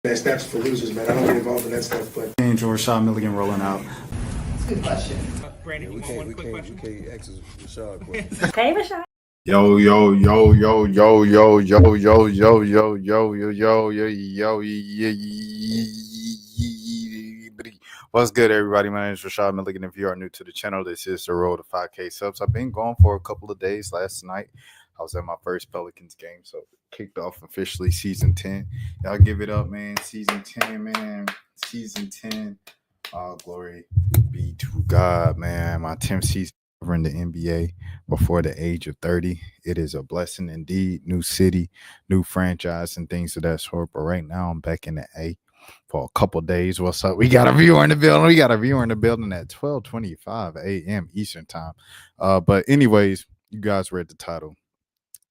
That snaps for losers, man. I don't get involved in that stuff, but Angel Rashad Milligan rolling out. That's a good question. Brandon, you want one quick question? We can't ask Rashad question. Hey, Rashad. Yo. What's good, everybody? My name is Rashad Milligan. If you are new to the channel, this is the road to 5K subs. I've been gone for a couple of days. Last night, I was at my first Pelicans game, so kicked off officially season 10. Y'all give it up, man. Season 10, man. Season 10. All glory be to God, man. My 10th season in the NBA before the age of 30. It is a blessing indeed. New city, new franchise, and things of that sort. But right now, I'm back in the A for a couple days. What's up? We got a viewer in the building. We got a viewer in the building at 12:25 a.m. Eastern time. But anyways, you guys read the title.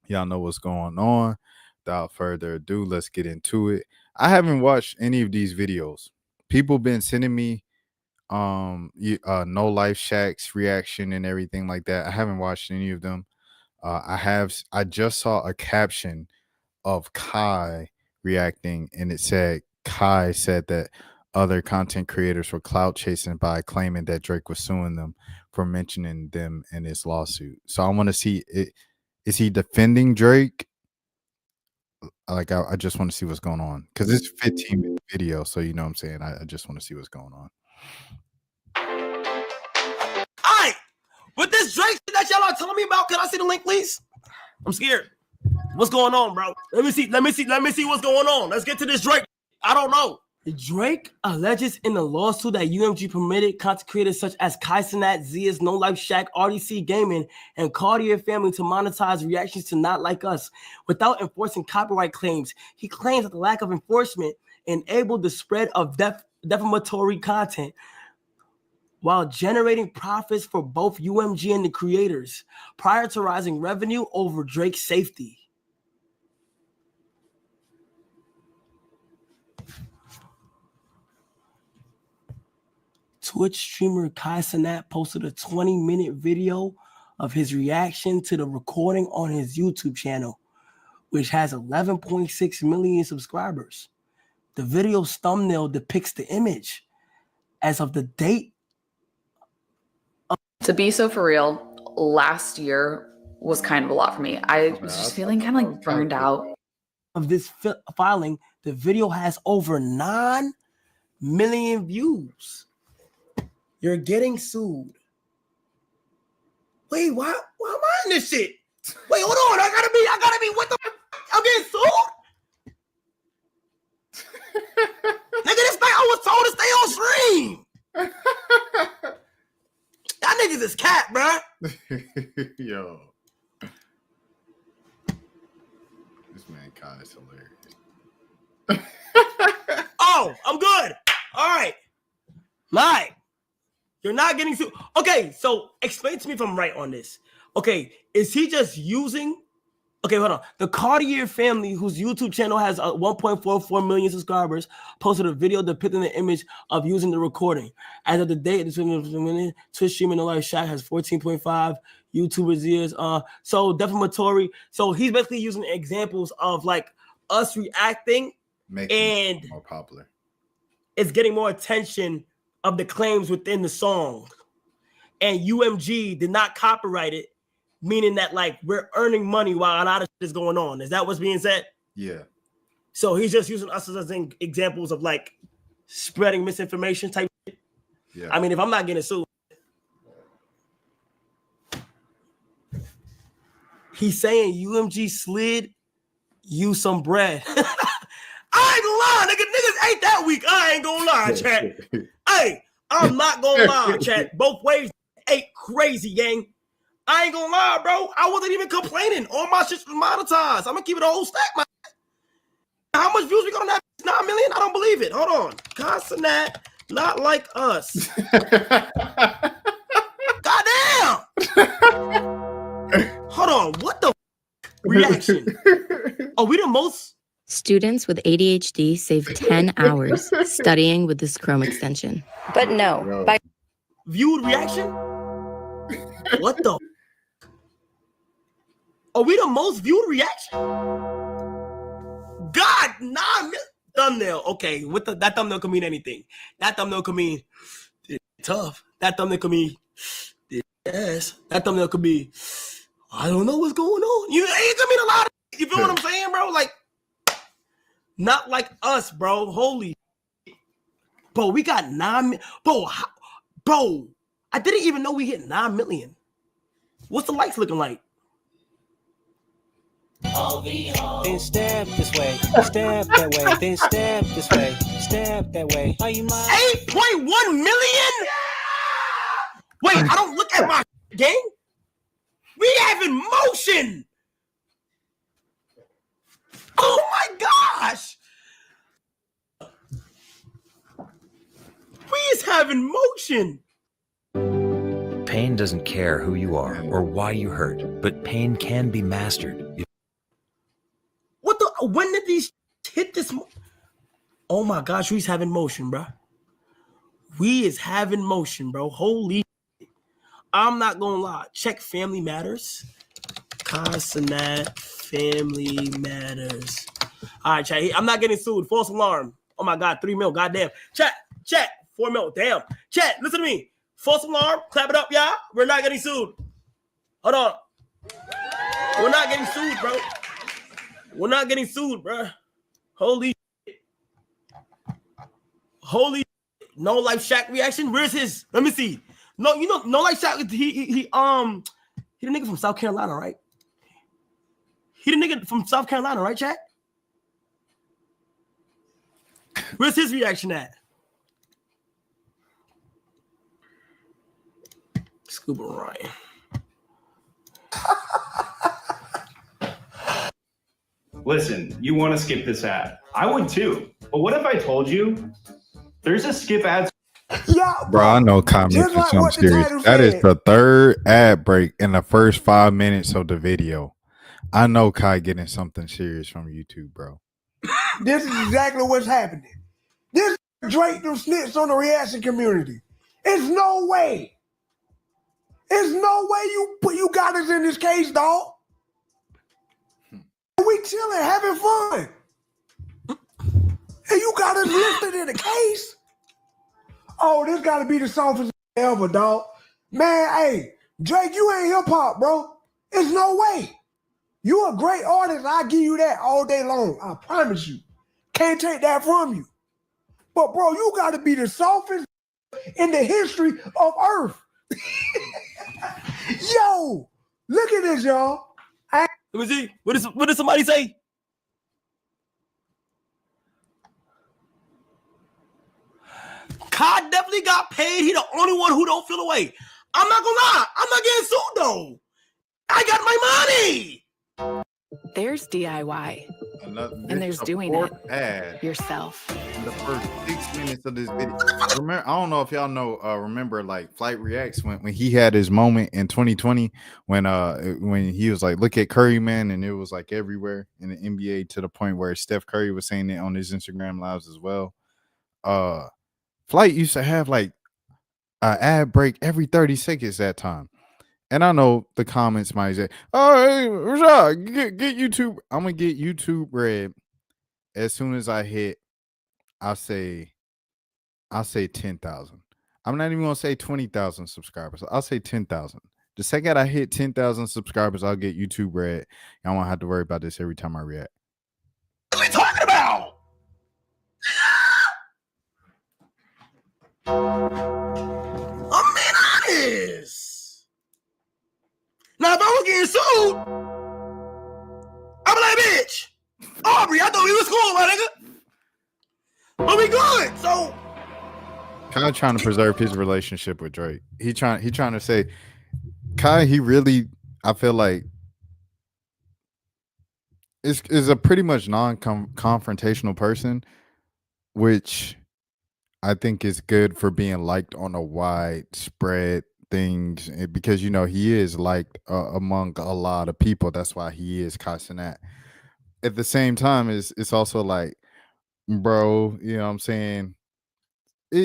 Y'all know what's going on. Without further ado, let's get into it. I haven't watched any of these videos. People been sending me No Life Shaq's reaction and everything like that. I haven't watched any of them. I just saw a caption of Kai reacting, and it said Kai said that other content creators were clout chasing by claiming that Drake was suing them for mentioning them in his lawsuit. So I want to see it. Is he defending Drake? Like, I just want to see what's going on, because it's a 15-minute video, so you know what I'm saying. I just want to see what's going on. Alright, with this Drake that y'all are telling me about, can I see the link, please? I'm scared. What's going on, bro? Let me see what's going on. Let's get to this Drake. I don't know. Drake alleges in the lawsuit that UMG permitted content creators such as Kai Cenat, Zia's, No Life Shaq, RDC Gaming, and Cartier Family to monetize reactions to Not Like Us without enforcing copyright claims. He claims that the lack of enforcement enabled the spread of defamatory content while generating profits for both UMG and the creators, prioritizing revenue over Drake's safety. Twitch streamer Kai Cenat posted a 20-minute video of his reaction to the recording on his YouTube channel, which has 11.6 million subscribers. The video's thumbnail depicts the image as of the date. To be so for real, last year was kind of a lot for me. I was just feeling kind of like burned out. Of this filing, the video has over 9 million views. You're getting sued. Wait, why am I in this shit? Wait, hold on. I gotta be, what the I'm getting sued? Nigga, this thing I was told to stay on stream. Y'all niggas is cat, bruh. Yo. This man Kai is hilarious. Oh, I'm good. All right. You're not getting sued. Okay, so explain to me if I'm right on this. Okay, is he just using... Okay, hold on. The Cartier Family, whose YouTube channel has 1.44 million subscribers, posted a video depicting the image of using the recording. As of the date, Twitch streaming No Life Shaq has 14.5 YouTubers years. So defamatory. So he's basically using examples of like us reacting, making and it more popular. It's getting more attention of the claims within the song. And UMG did not copyright it, meaning that like we're earning money while a lot of shit is going on. Is that what's being said? Yeah. So he's just using us as examples of like spreading misinformation type shit. Yeah. I mean, if I'm not getting sued, he's saying UMG slid you some bread. I ain't gonna lie, niggas ain't that weak. I ain't gonna lie, chat. Hey, I'm not gonna lie, chat. Both ways ain't crazy, gang. I ain't gonna lie, bro. I wasn't even complaining. All my shit's monetized. I'm gonna keep it a whole stack, man. How much views we gonna have? 9 million? I don't believe it. Hold on. Kai Cenat, Not Like Us. Goddamn. Hold on. What the reaction? Are we the most? Students with ADHD save 10 hours studying with this Chrome extension. But no, by viewed reaction? What the? Are we the most viewed reaction? God, 9 million. thumbnail. Okay, that thumbnail could mean anything. That thumbnail could mean tough. That thumbnail could mean yes. That thumbnail could be I don't know what's going on. It could mean a lot. You feel what I'm saying, bro? Like not like us, bro. Holy, bro, we got 9. Bro, I didn't even know we hit 9 million. What's the likes looking like? Then step this way, step that way, then step this way, step that way. Are you mine? 8.1 million? Wait, I don't look at my game. We have in motion. Oh my gosh. We is having motion. Pain doesn't care who you are or why you hurt, but pain can be mastered. When did these hit this? Oh my gosh, we's having motion, bro. We is having motion, bro. Holy, I'm not gonna lie. Check Family Matters. Casanat Family Matters. All right, chat. I'm not getting sued. False alarm. Oh my God, 3 mil. Goddamn. Chat. 4 mil. Damn. Chat. Listen to me. False alarm. Clap it up, y'all. We're not getting sued. Hold on. We're not getting sued, bro. We're not getting sued, bro. Holy no life Shaq reaction. Where's his? Let me see. No, no life Shaq. He the nigga from South Carolina, right? He the nigga from South Carolina, right, Shaq? Where's his reaction at? Scuba Ryan. Listen, you want to skip this ad. I would too. But what if I told you there's a skip ad? Yeah, Bro, I know comments for something serious. That is the third ad break in the first 5 minutes of the video. I know Kai getting something serious from YouTube, bro. This is exactly what's happening. This Drake them snitched on the reaction community. It's no way. There's no way you got us in this case, dog. We chilling, having fun. And you got us listed in the case. Oh, this got to be the softest ever, dog. Man, hey, Drake, you ain't hip-hop, bro. There's no way. You a great artist. I'll give you that all day long. I promise you. Can't take that from you. But, bro, you got to be the softest in the history of Earth. Yo, look at this, y'all. Let me see. What did somebody say? Kai definitely got paid. He the only one who don't feel away. I'm not gonna lie. I'm not getting sued though. I got my money. There's DIY. And there's doing it yourself. In the first 6 minutes of this video. Remember, I don't know if y'all know, remember like Flight Reacts when he had his moment in 2020 when he was like, look at Curry, man, and it was like everywhere in the NBA to the point where Steph Curry was saying it on his Instagram lives as well. Flight used to have like an ad break every 30 seconds that time. And I know the comments might say, oh, hey, Rashad, get YouTube. I'm going to get YouTube bread as soon as I hit, I'll say 10,000. I'm not even going to say 20,000 subscribers. I'll say 10,000. The second I hit 10,000 subscribers, I'll get YouTube bread. I won't have to worry about this every time I react. What are we talking about? I'm being honest. Now, if I was getting sued, I'd be like, bitch, Aubrey, I thought we was cool, my nigga. But we good, so. Kai trying to preserve his relationship with Drake. He trying to say, Kai, he really, I feel like, is a pretty much non-confrontational person, which I think is good for being liked on a widespread things, because you know he is liked among a lot of people. That's why he is Casanat. At the same time, it's also like, bro, you know what I'm saying?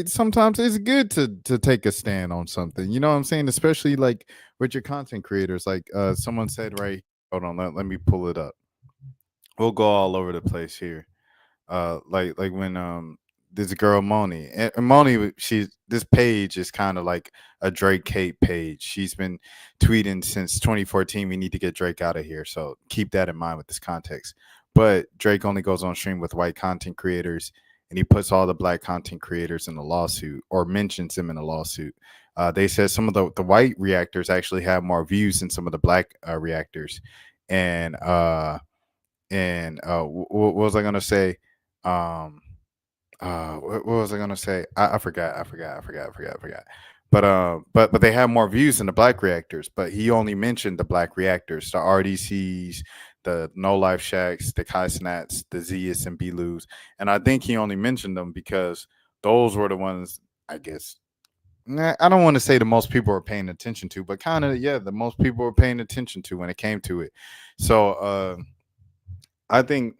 Sometimes it's good to take a stand on something. You know what I'm saying? Especially like with your content creators. Like someone said, right? Hold on, let me pull it up. We'll go all over the place here. like when this girl Moni, and Moni, this page is kind of like a Drake Kate page. She's been tweeting since 2014. We need to get Drake out of here. So keep that in mind with this context. But Drake only goes on stream with white content creators, and he puts all the black content creators in a lawsuit or mentions them in a lawsuit. They said some of the white reactors actually have more views than some of the black reactors. And what was I gonna say? What was I gonna say? I forgot. But they have more views than the black reactors. But he only mentioned the black reactors, the RDCs, the No Life Shacks, the Kai Snats, the Zias and Belus. And I think he only mentioned them because those were the ones, I guess. I don't want to say the most people were paying attention to, but kind of, yeah, the most people were paying attention to when it came to it. So I think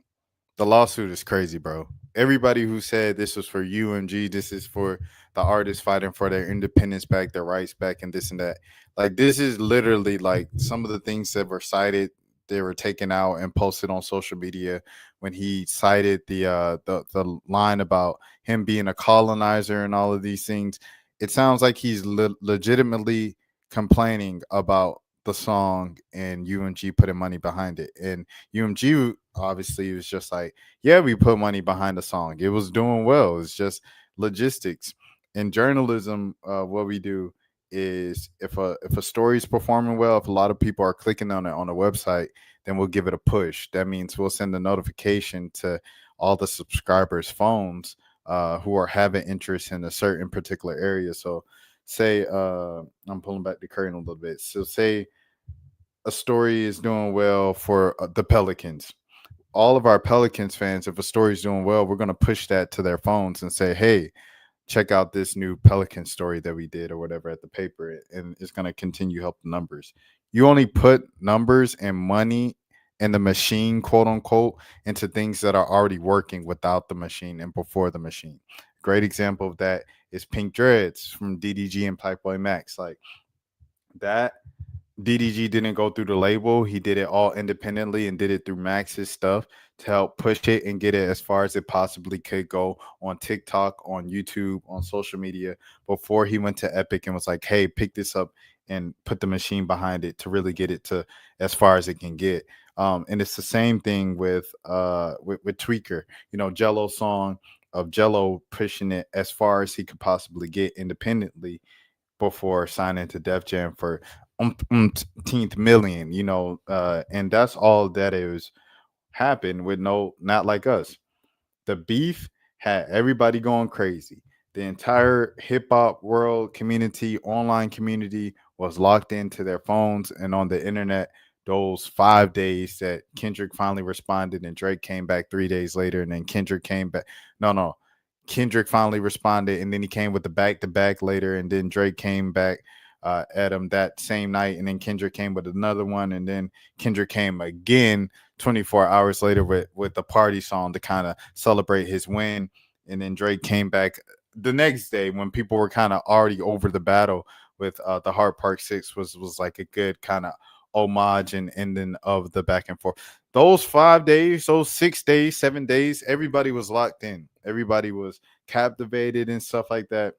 the lawsuit is crazy, bro. Everybody who said this was for UMG, this is for the artists fighting for their independence back, their rights back, and this and that. Like, this is literally like some of the things that were cited. They were taken out and posted on social media when he cited the line about him being a colonizer and all of these things. It sounds like he's legitimately complaining about the song and UMG putting money behind it. And UMG obviously was just like, yeah, we put money behind the song. It was doing well. It's just logistics. In journalism, what we do is if a story is performing well, if a lot of people are clicking on it on the website, then we'll give it a push. That means we'll send a notification to all the subscribers' phones who are having interest in a certain particular area. So say I'm pulling back the curtain a little bit. So say a story is doing well for the Pelicans. All of our Pelicans fans, if a story is doing well, we're going to push that to their phones and say, hey, check out this new Pelican story that we did or whatever at the paper. And it's going to continue to help the numbers. You only put numbers and money and the machine, quote unquote, into things that are already working without the machine and before the machine. Great example of that is Pink Dreads from DDG and Playboy Max. Like that, DDG didn't go through the label. He did it all independently and did it through Max's stuff to help push it and get it as far as it possibly could go on TikTok, on YouTube, on social media before he went to Epic and was like, hey, pick this up and put the machine behind it to really get it to as far as it can get. And it's the same thing with Tweaker, you know, Jello song of Jello pushing it as far as he could possibly get independently before signing to Def Jam for 10th million, you know, and that's all that is happened with Not Like Us. The beef had everybody going crazy. The entire hip hop world community, online community was locked into their phones and on the internet. Those 5 days that Kendrick finally responded and Drake came back 3 days later, and then Kendrick came back. Kendrick finally responded, and then he came with the back-to-back later, and then Drake came back at him that same night, and then Kendrick came with another one, and then Kendrick came again 24 hours later with the party song to kind of celebrate his win, and then Drake came back the next day when people were kind of already over the battle with the Hard Park 6 was like a good kind of homage and ending of the back and forth. Those 5 days, those 6 days, 7 days, everybody was locked in. Everybody was captivated and stuff like that.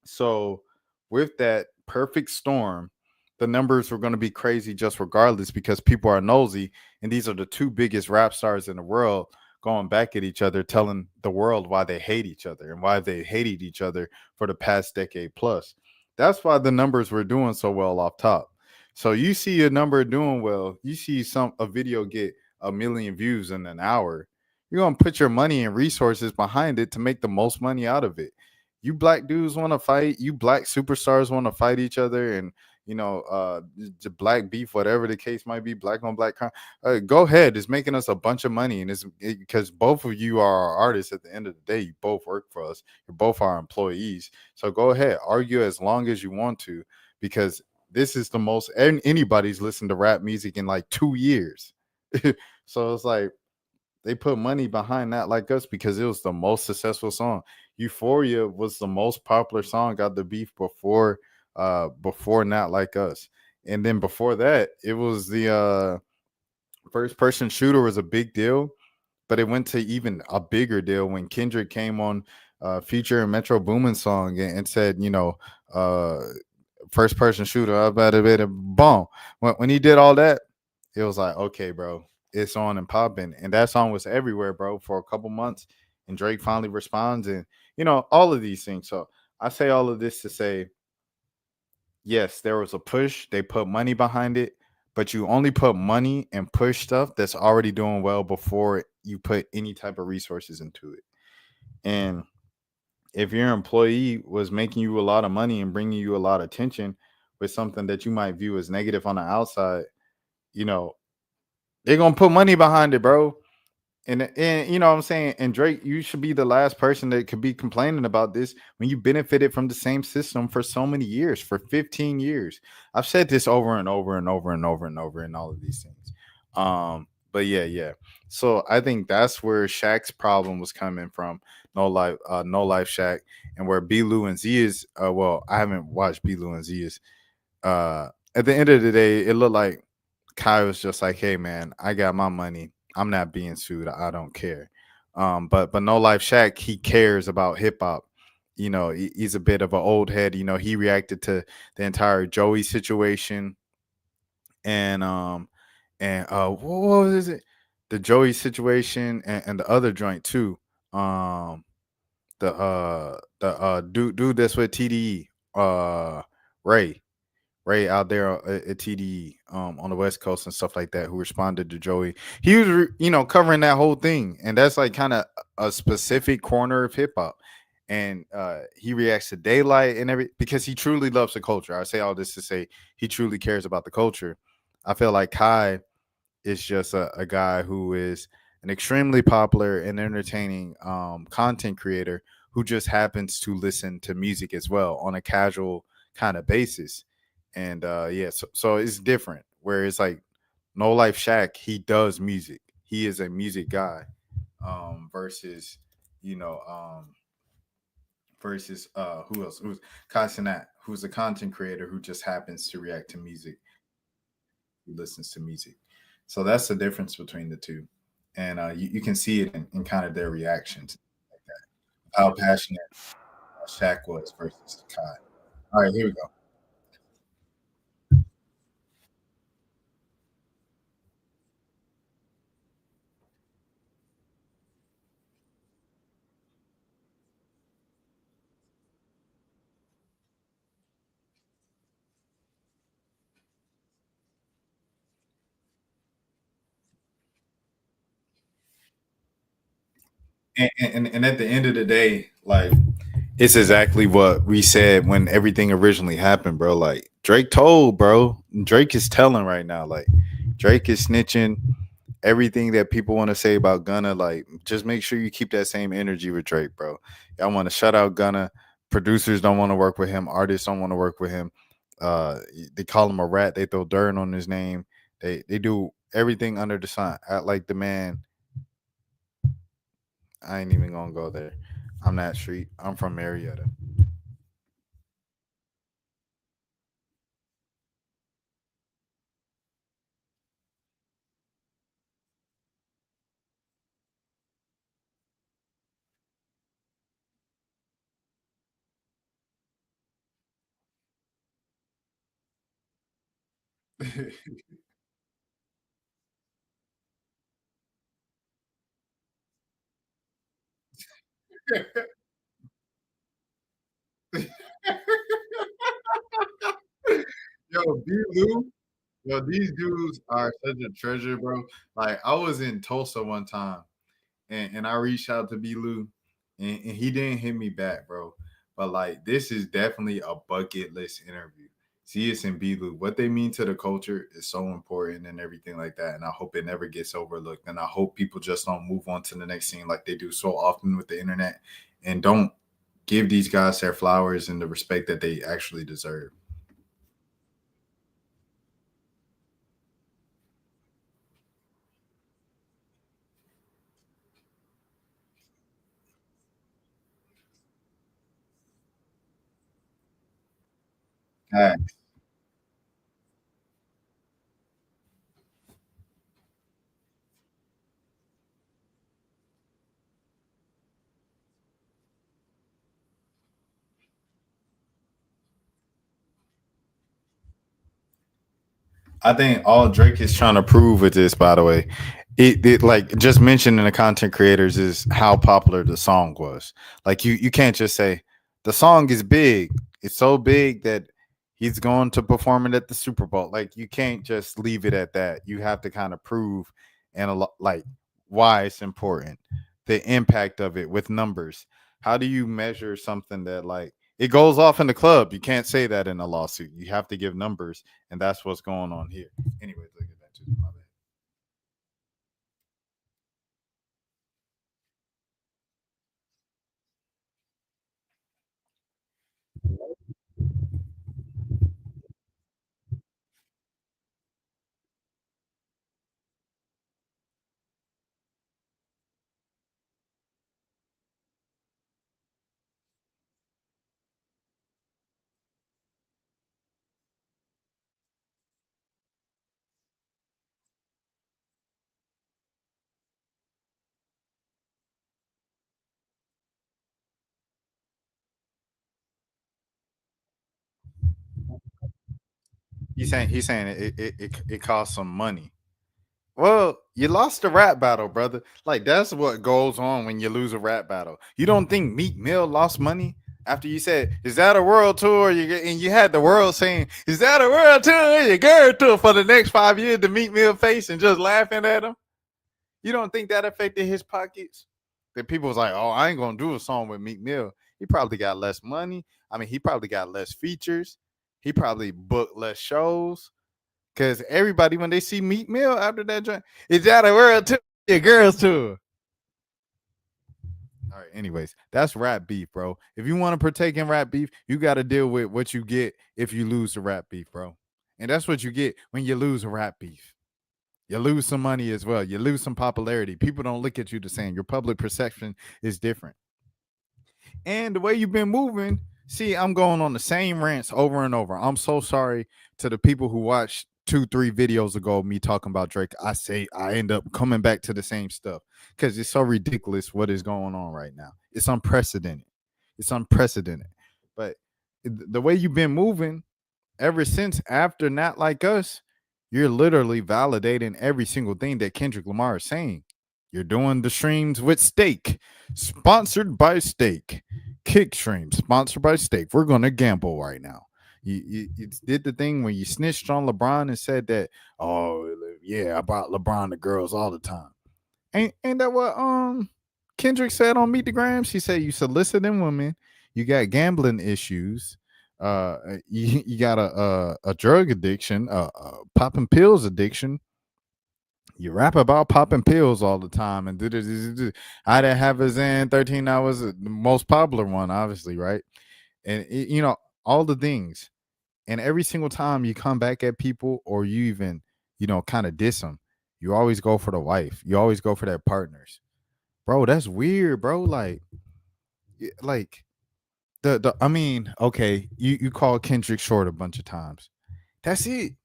So with that perfect storm, the numbers were going to be crazy just regardless because people are nosy. And these are the two biggest rap stars in the world going back at each other, telling the world why they hate each other and why they hated each other for the past decade plus. That's why the numbers were doing so well off top. So you see a number doing well, you see a video get 1 million views in an hour, you're going to put your money and resources behind it to make the most money out of it. You black dudes want to fight, you black superstars want to fight each other, and you know, the black beef, whatever the case might be, black on black crime. Go ahead. It's making us a bunch of money. And because both of you are our artists at the end of the day. You both work for us. You're both our employees. So go ahead. Argue as long as you want to, because this is the most anybody's listened to rap music in like 2 years. So it's like they put money behind Not Like Us because it was the most successful song. Euphoria was the most popular song, got the beef before Not Like Us. And then before that, it was the first person shooter was a big deal. but it went to even a bigger deal when Kendrick came on Future and Metro Boomin song and said, first person shooter, I better be a bomb. When he did all that, it was like, okay, bro, it's on and popping. And that song was everywhere, bro, for a couple months. And Drake finally responds, and all of these things. So I say all of this to say, yes, there was a push. They put money behind it, but you only put money and push stuff that's already doing well before you put any type of resources into it. And if your employee was making you a lot of money and bringing you a lot of attention with something that you might view as negative on the outside, they're going to put money behind it, bro. And you know what I'm saying? And Drake, you should be the last person that could be complaining about this when you benefited from the same system for so many years, for 15 years. I've said this over and over and over and over and over in all of these things. But yeah. So I think that's where Shaq's problem was coming from. No Life Shaq, and where B. Lou and Z is. Well, I haven't watched B. Lou and Z is. At the end of the day, it looked like Kai was just like, "Hey, man, I got my money. I'm not being sued. I don't care." But No Life Shaq, he cares about hip hop. He's a bit of an old head. He reacted to the entire Joey situation, and what was it? The Joey situation and the other joint too. The dude that's with TDE, Ray. Ray out there at TDE on the West Coast and stuff like that, who responded to Joey. He was, covering that whole thing, and that's like kind of a specific corner of hip hop. And he reacts to Daylight and because he truly loves the culture. I say all this to say he truly cares about the culture. I feel like Kai is just a guy who is an extremely popular and entertaining content creator who just happens to listen to music as well on a casual kind of basis. And so it's different. Where it's like No Life Shaq, he does music. He is a music guy. Versus who else? Who's Kai Cenat, who's a content creator who just happens to react to music. He listens to music. So that's the difference between the two. And you can see it in kind of their reactions, like that. How passionate Shaq was versus Kai. All right, here we go. And at the end of the day, like, it's exactly what we said when everything originally happened, bro. Like, Drake told, bro. Drake is telling right now. Like, Drake is snitching. Everything that people want to say about Gunna, like, just make sure you keep that same energy with Drake, bro. Y'all want to shout out Gunna. Producers don't want to work with him. Artists don't want to work with him. They call him a rat. They throw dirt on his name. They do everything under the sun. Act like the man. I ain't even gonna go there. I'm not street. I'm from Marietta. Yo, B. Yo, these dudes are such a treasure, bro. Like, I was in Tulsa one time, and I reached out to B. Lou, and he didn't hit me back, bro. But like, this is definitely a bucket list interview. CS and B. Lou, what they mean to the culture is so important and everything like that. And I hope it never gets overlooked. And I hope people just don't move on to the next thing like they do so often with the internet, and don't give these guys their flowers and the respect that they actually deserve. I think all Drake is trying to prove with this, by the way, it like just mentioning the content creators is how popular the song was. Like you can't just say the song is big. It's so big that he's going to perform it at the Super Bowl. Like you can't just leave it at that. You have to kind of prove and like why it's important, the impact of it with numbers. How do you measure something that like it goes off in the club? You can't say that in a lawsuit. You have to give numbers, and that's what's going on here. Anyway, look at that. My bad. He's saying it costs some money. Well, you lost a rap battle, brother. Like that's what goes on when you lose a rap battle. You don't think Meek Mill lost money after you said, "Is that a world tour?" And you had the world saying, "Is that a world tour?" Your girl tour for the next 5 years. The Meek Mill face and just laughing at him. You don't think that affected his pockets? That people was like, "Oh, I ain't gonna do a song with Meek Mill." He probably got less money. I mean, he probably got less features. He probably booked less shows. Because everybody, when they see Meek Mill after that joint, is that a world tour? A girls tour. All right, anyways, that's rap beef, bro. If you want to partake in rap beef, you got to deal with what you get if you lose the rap beef, bro. And that's what you get when you lose a rap beef. You lose some money as well. You lose some popularity. People don't look at you the same. Your public perception is different. And the way you've been moving, see, I'm going on the same rants over and over. I'm so sorry to the people who watched 2-3 videos ago me talking about Drake. I end up coming back to the same stuff because it's so ridiculous what is going on right now. It's unprecedented. But the way you've been moving ever since after Not Like Us, you're literally validating every single thing that Kendrick Lamar is saying. You're doing the streams with Steak, sponsored by Steak. Kick stream, sponsored by Steak. We're going to gamble right now. You did the thing when you snitched on LeBron and said that, oh, yeah, I brought LeBron to girls all the time. Ain't that what Kendrick said on Meet the Grams? He said you soliciting women, you got gambling issues, you got a drug addiction, popping pills addiction. You rap about popping pills all the time and I didn't have a Zan 13 hours, the most popular one, obviously, right? And all the things. And every single time you come back at people or you even, kind of diss them, you always go for the wife. You always go for their partners. Bro, that's weird, bro. Like I mean, okay, you called Kendrick short a bunch of times. That's it.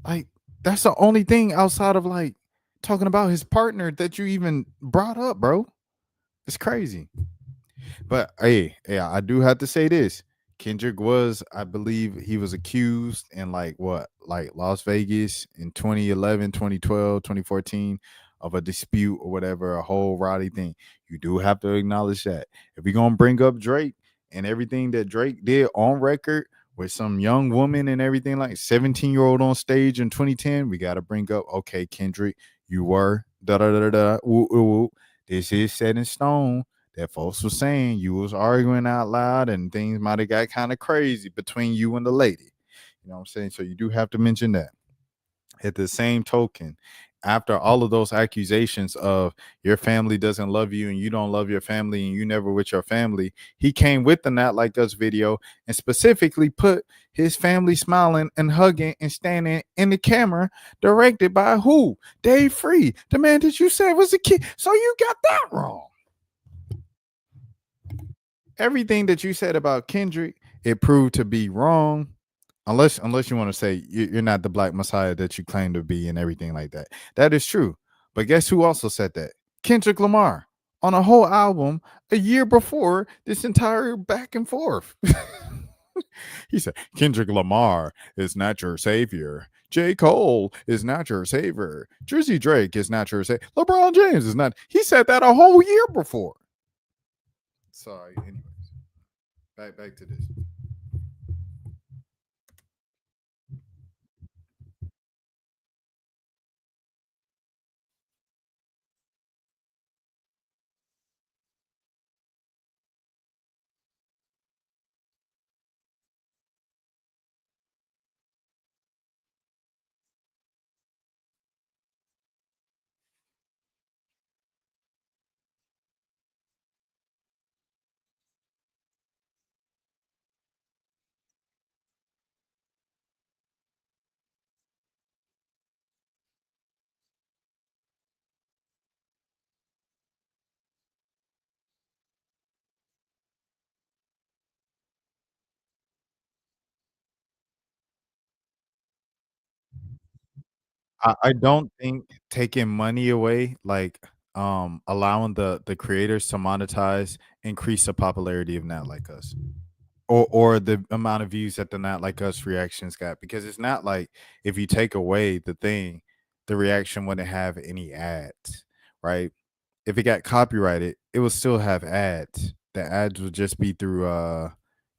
Like, that's the only thing outside of like talking about his partner that you even brought up, bro. It's crazy. But hey, I do have to say this. Kendrick was, I believe he was accused in like Las Vegas in 2011, 2012, 2014 of a dispute or whatever, a whole Roddy thing. You do have to acknowledge that. If we're going to bring up Drake and everything that Drake did on record with some young woman and everything, like 17-year-old on stage in 2010, we got to bring up, okay, Kendrick, you were this is set in stone. That folks were saying you was arguing out loud and things might have got kind of crazy between you and the lady. You know what I'm saying? So you do have to mention that. At the same token, after all of those accusations of your family doesn't love you and you don't love your family and you never with your family, he came with the Not Like Us video and specifically put his family smiling and hugging and standing in the camera, directed by who? Dave Free, the man that you said was a kid. So you got that wrong. Everything that you said about Kendrick, it proved to be wrong. Unless you want to say you're not the Black Messiah that you claim to be and everything like that. That is true. But guess who also said that? Kendrick Lamar on a whole album a year before this entire back and forth. He said, Kendrick Lamar is not your savior. J. Cole is not your savior. Drizzy Drake is not your savior. LeBron James is not. He said that a whole year before. Sorry. Anyways, back to this. I don't think taking money away, like allowing the creators to monetize, increase the popularity of Not Like Us. Or the amount of views that the Not Like Us reactions got. Because it's not like if you take away the thing, the reaction wouldn't have any ads, right? If it got copyrighted, it will still have ads. The ads would just be through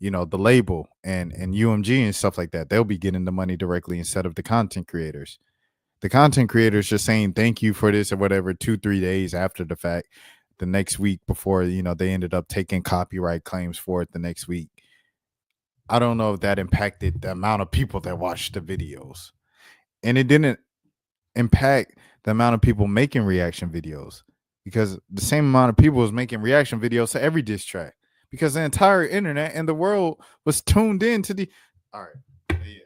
the label and UMG and stuff like that. They'll be getting the money directly instead of the content creators. The content creators just saying thank you for this or whatever 2-3 days after the fact, the next week before they ended up taking copyright claims for it the next week. I don't know if that impacted the amount of people that watched the videos, and it didn't impact the amount of people making reaction videos, because the same amount of people was making reaction videos to every diss track, because the entire internet and the world was tuned in to the. All right. Yeah.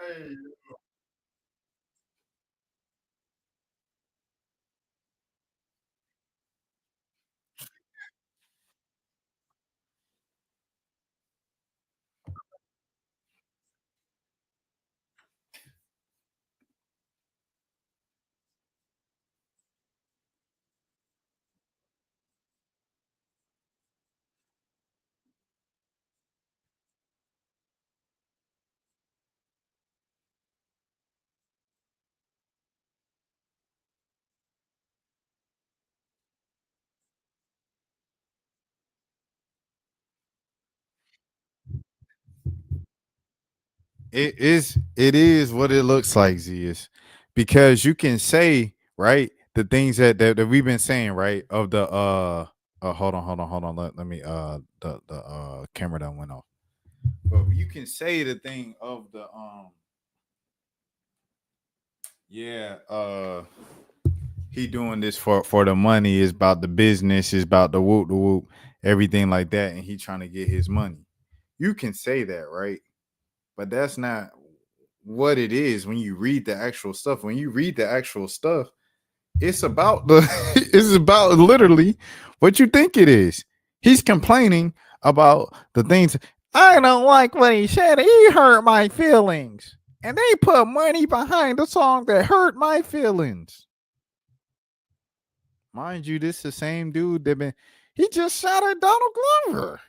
Hey. It is what it looks like, Z, is because you can say, right, the things that we've been saying, right, of the hold on, let me the camera that went off. But you can say the thing of the he doing this for the money, is about the business, is about the whoop. everything like that, and he trying to get his money. You can say that, right? But that's not what it is when you read the actual stuff. When you read the actual stuff, it's about it's about literally what you think it is. He's complaining about the things. I don't like what he said. He hurt my feelings. And they put money behind the song that hurt my feelings. Mind you, this is the same dude he just shot at Donald Glover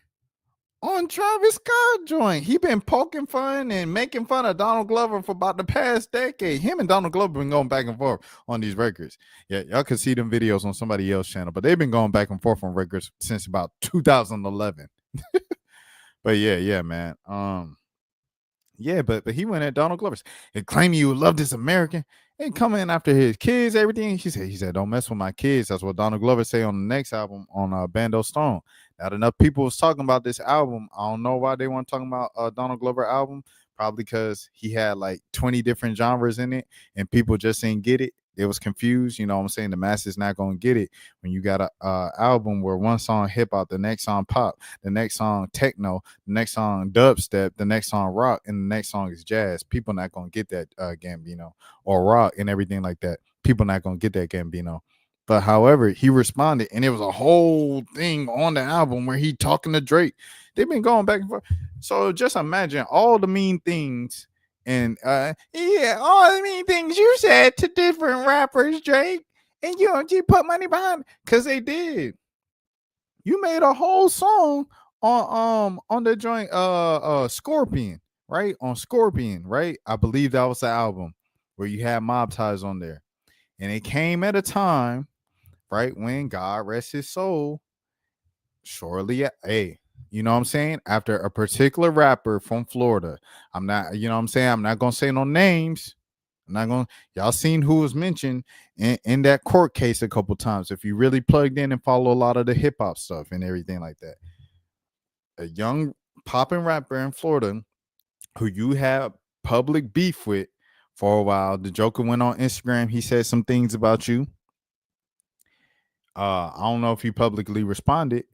on Travis Scott joint. He been poking fun and making fun of Donald Glover for about the past decade. Him and Donald Glover been going back and forth on these records. Yeah, y'all can see them videos on somebody else's channel, but they've been going back and forth on records since about 2011. But yeah, man. Yeah, but he went at Donald Glover and claiming you love this American and coming after his kids, everything. He said, don't mess with my kids. That's what Donald Glover say on the next album on Bando Stone. Not enough people was talking about this album. I don't know why they weren't talking about Donald Glover album. Probably because he had like 20 different genres in it and people just didn't get it. It was confused. You know what I'm saying? The masses not going to get it when you got a album where one song hip hop, the next song pop, the next song techno, the next song dubstep, the next song rock, and the next song is jazz. People not going to get that Gambino or rock and everything like that. People not going to get that Gambino. But however, he responded, and it was a whole thing on the album where he talking to Drake. They've been going back and forth. So just imagine all the mean things and all the mean things you said to different rappers, Drake, and you put money behind it because they did. You made a whole song on the joint Scorpion, right? On Scorpion, right? I believe that was the album where you had Mob Ties on there. And it came at a time, right, when God rest his soul, shortly, you know what I'm saying? After a particular rapper from Florida. I'm not, you know what I'm saying? I'm not going to say no names. I'm not going to, y'all seen who was mentioned in that court case a couple times. If you really plugged in and follow a lot of the hip hop stuff and everything like that. A young popping rapper in Florida who you have public beef with for a while. The Joker went on Instagram. He said some things about you. I don't know if he publicly responded,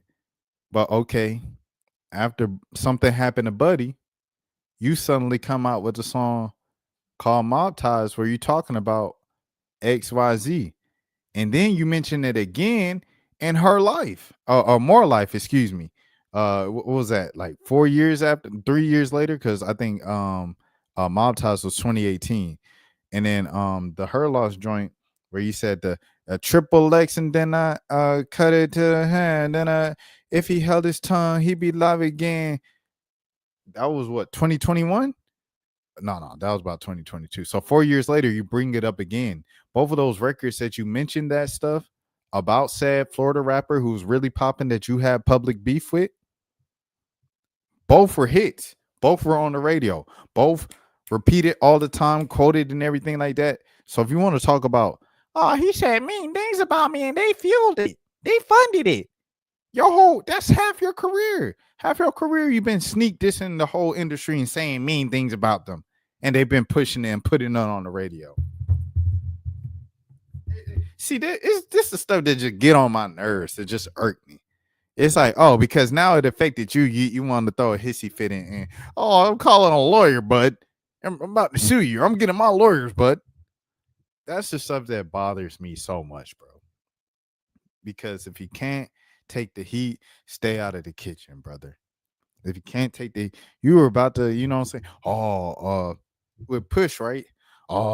but okay. After something happened to Buddy, you suddenly come out with a song called Mob Ties where you're talking about XYZ. And then you mention it again in Her Life, or More Life, excuse me. What was that? Like 3 years later? Because I think Mob Ties was 2018. And then the Her Loss joint where you said the triple X and then I cut it to the hand. Then if he held his tongue, he'd be live again. That was what, 2021? No, that was about 2022. So 4 years later, you bring it up again. Both of those records that you mentioned that stuff about said Florida rapper who's really popping that you had public beef with, both were hits. Both were on the radio. Both repeated all the time, quoted and everything like that. So if you want to talk about, he said mean things about me and they fueled it. They funded it. That's half your career. Half your career you've been sneak dissing the whole industry and saying mean things about them. And they've been pushing it and putting it on the radio. See, this is the stuff that just get on my nerves. That just irk me. It's like, because now it affected you. You want to throw a hissy fit in. And, I'm calling a lawyer, bud. I'm about to sue you. I'm getting my lawyers, bud. That's the stuff that bothers me so much, bro. Because if you can't take the heat, stay out of the kitchen, brother. If you can't take you were about to, you know what I'm saying? With Push, right?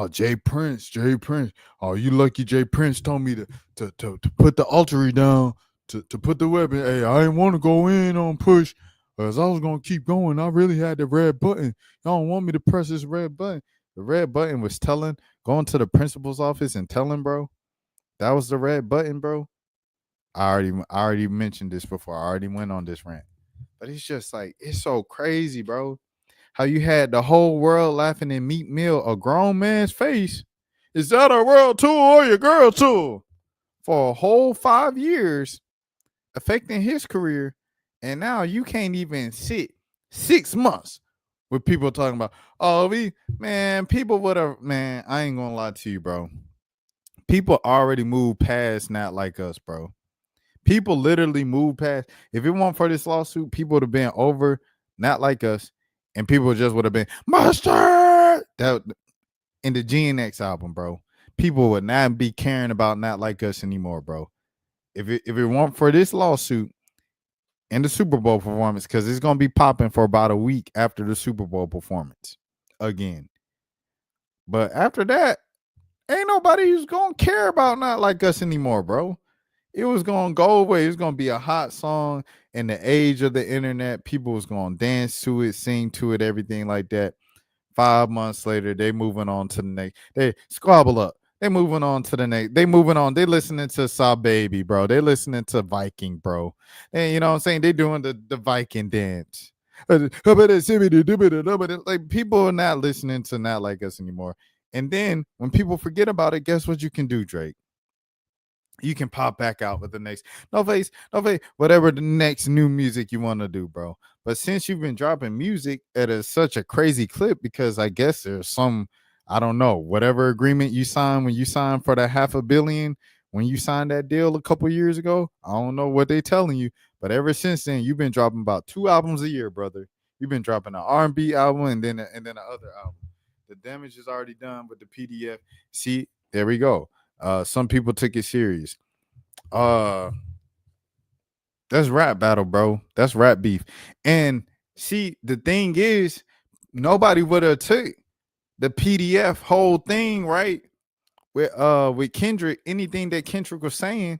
Jay Prince. You lucky Jay Prince told me to put the artery down, to put the weapon. Hey, I didn't want to go in on Push because I was going to keep going. I really had the red button. Y'all don't want me to press this red button. The red button was going to the principal's office and telling, bro. That was the red button, bro. I already mentioned this before. I already went on this rant. But it's just like, it's so crazy, bro. How you had the whole world laughing in Meek Mill, a grown man's face. Is that a world tour or your girl tour? For a whole 5 years, affecting his career. And now you can't even sit 6 months with people talking about, people would have, I ain't gonna lie to you, bro. People already moved past not like us, bro. People literally moved past. If it weren't for this lawsuit, people would have been over, Not Like Us, and people just would have been mustard. That in the GNX album, bro. People would not be caring about Not Like Us anymore, bro. If it weren't for this lawsuit and the Super Bowl performance, because it's gonna be popping for about a week after the Super Bowl performance again. But after that, ain't nobody who's gonna care about Not Like Us anymore, bro. It was gonna go away. It's gonna be a hot song in the age of the internet. People was gonna dance to it, sing to it, everything like that. 5 months later, they moving on to the next. They squabble up. They moving on to the next. They moving on. They listening to Saw Baby, bro. They listening to Viking, bro. And you know what I'm saying? They doing the Viking dance. Like people are not listening to Not Like Us anymore. And then when people forget about it, guess what you can do, Drake? You can pop back out with the next no face, whatever the next new music you want to do, bro. But since you've been dropping music at such a crazy clip, because I guess there's some, I don't know, whatever agreement you signed when you signed for that $500 million, when you signed that deal a couple years ago, I don't know what they telling you, but ever since then, you've been dropping about 2 albums a year, brother. You've been dropping an R&B album and then the other album. The damage is already done with the PDF. See, there we go. Some people took it serious. That's rap battle, bro. That's rap beef. And see, the thing is, nobody would have took the PDF whole thing, right? With Kendrick, anything that Kendrick was saying,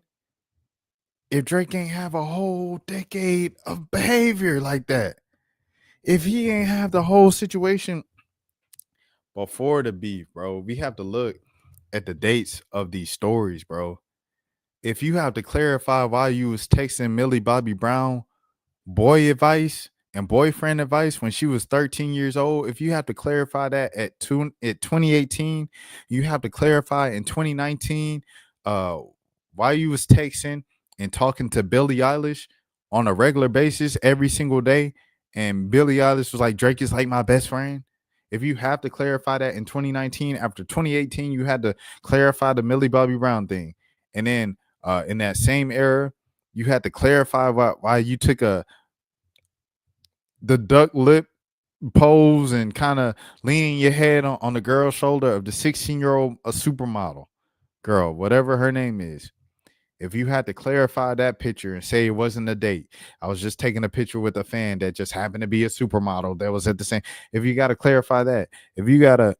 if Drake ain't have a whole decade of behavior like that, if he ain't have the whole situation before the beef, bro, we have to look at the dates of these stories, bro. If you have to clarify why you was texting Millie Bobby Brown boy advice and boyfriend advice when she was 13 years old, if you have to clarify that at 2018, you have to clarify in 2019 why you was texting and talking to Billie Eilish on a regular basis every single day, and Billie Eilish was like, Drake is like my best friend. If you have to clarify that in 2019, after 2018, you had to clarify the Millie Bobby Brown thing. And then in that same era, you had to clarify why you took the duck lip pose and kind of leaning your head on the girl's shoulder of the 16-year-old supermodel girl, whatever her name is. If you had to clarify that picture and say it wasn't a date, I was just taking a picture with a fan that just happened to be a supermodel that was at the same. If you got to clarify that, if you got a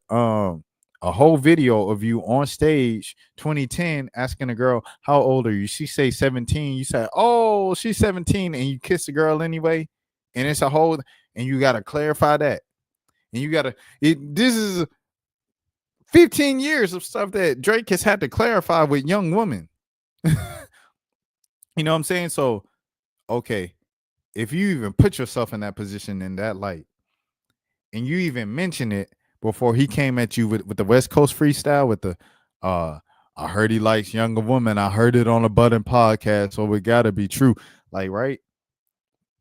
whole video of you on stage 2010 asking a girl, how old are you? She say 17. You say, oh, she's 17, and you kiss the girl anyway. And it's a whole, and you got to clarify that. And you got to, this is 15 years of stuff that Drake has had to clarify with young women. You know what I'm saying? So, okay, if you even put yourself in that position, in that light, and you even mention it before he came at you with the West Coast freestyle with the I heard he likes younger women, I heard it on a Button podcast, so it gotta be true. Like, right?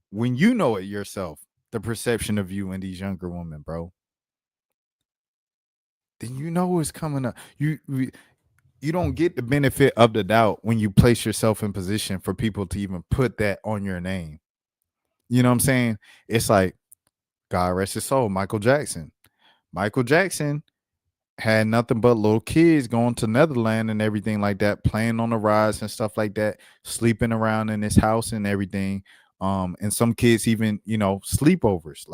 When you know it yourself, the perception of you and these younger women, bro, then you know what's coming up. You don't get the benefit of the doubt when you place yourself in position for people to even put that on your name. You know what I'm saying? It's like, God rest his soul, Michael Jackson. Michael Jackson had nothing but little kids going to Netherlands and everything like that, playing on the rides and stuff like that, sleeping around in his house and everything. And some kids even, sleepovers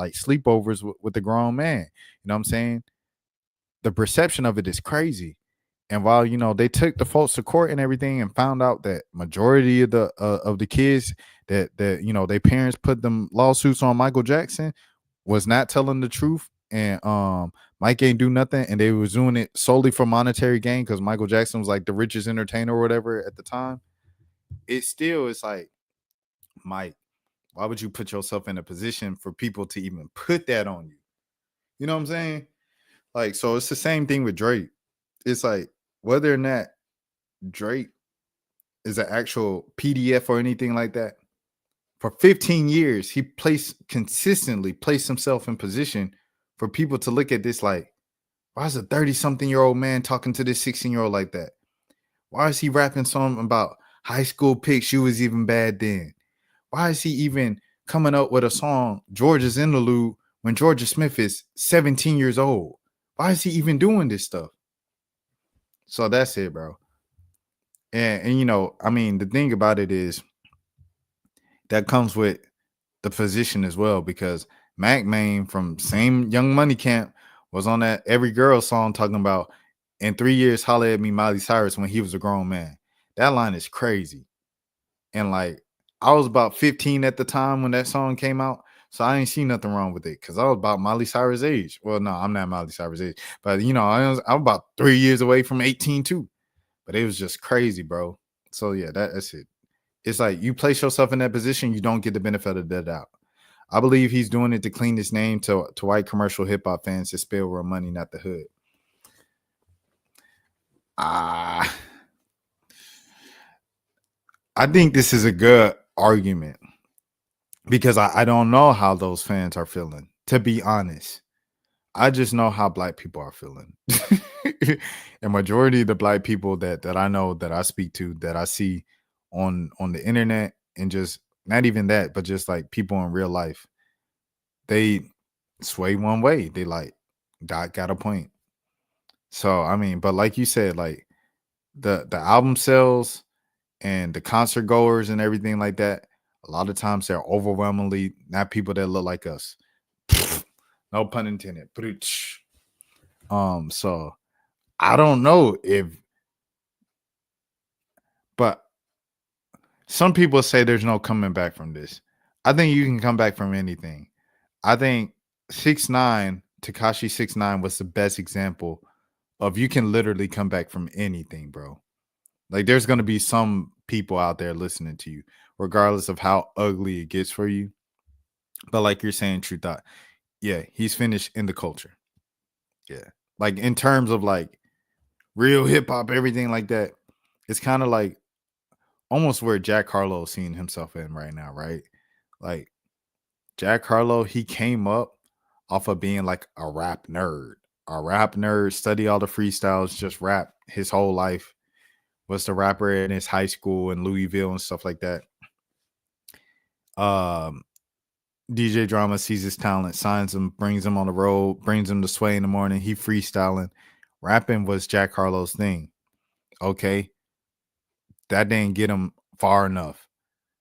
with the grown man. You know what I'm saying? The perception of it is crazy. And while, they took the folks to court and everything and found out that majority of the kids that their parents put them lawsuits on Michael Jackson was not telling the truth, and Mike ain't do nothing, and they was doing it solely for monetary gain because Michael Jackson was like the richest entertainer or whatever at the time. It's like, Mike, why would you put yourself in a position for people to even put that on you? You know what I'm saying? Like, so it's the same thing with Drake. It's like, whether or not Drake is an actual PDF or anything like that, for 15 years, he consistently placed himself in position for people to look at this like, why is a 30-something-year-old man talking to this 16-year-old like that? Why is he rapping something about high school pics, you was even bad then. Why is he even coming up with a song, Georgia's Interlude, when Georgia Smith is 17 years old? Why is he even doing this stuff? So that's it, bro. And you know, I mean, the thing about it is that comes with the position as well, because Mac Main from same Young Money camp was on that Every Girl song talking about in 3 years, holla at me, Miley Cyrus, when he was a grown man. That line is crazy. And like, I was about 15 at the time when that song came out, so I ain't see nothing wrong with it because I was about Miley Cyrus' age. Well, no, I'm not Miley Cyrus' age, but you know, I'm about 3 years away from 18 too. But it was just crazy, bro. So yeah, that's it. It's like you place yourself in that position, you don't get the benefit of the doubt. I believe he's doing it to clean his name to white commercial hip hop fans to spill real money, not the hood. I think this is a good argument because I don't know how those fans are feeling, to be honest. I just know how black people are feeling. And majority of the black people that I know, that I speak to, that I see on the internet, and just not even that, but just like people in real life, they sway one way. They like, Doc got a point. So I mean, but like you said, like the album sales and the concert goers and everything like that, a lot of times they're overwhelmingly not people that look like us. No pun intended. So I don't know but some people say there's no coming back from this. I think you can come back from anything. I think 6ix9ine, Tekashi 6ix9ine was the best example of you can literally come back from anything, bro. Like there's going to be some people out there listening to you, regardless of how ugly it gets for you. But like you're saying, True Thought, yeah, he's finished in the culture. Yeah. Like in terms of like real hip hop, everything like that, it's kind of like almost where Jack Harlow is seeing himself in right now, right? Like Jack Harlow, he came up off of being like a rap nerd, study all the freestyles, just rap his whole life. Was the rapper in his high school in Louisville and stuff like that. DJ Drama sees his talent, signs him, brings him on the road, brings him to Sway in the morning. He freestyling. Rapping was Jack Harlow's thing. Okay. That didn't get him far enough.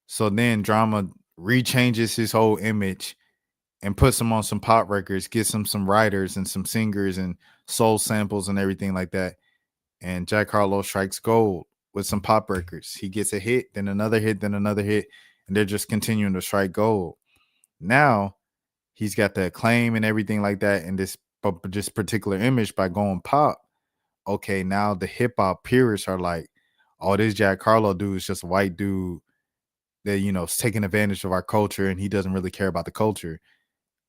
So then Drama rechanges his whole image and puts him on some pop records, gets him some writers and some singers and soul samples and everything like that. And Jack Harlow strikes gold with some pop records. He gets a hit, then another hit, then another hit, and they're just continuing to strike gold. Now he's got the acclaim and everything like that, and this particular image by going pop. Okay, now the hip hop purists are like, oh, this Jack Harlow dude is just a white dude that, you know, is taking advantage of our culture, and he doesn't really care about the culture.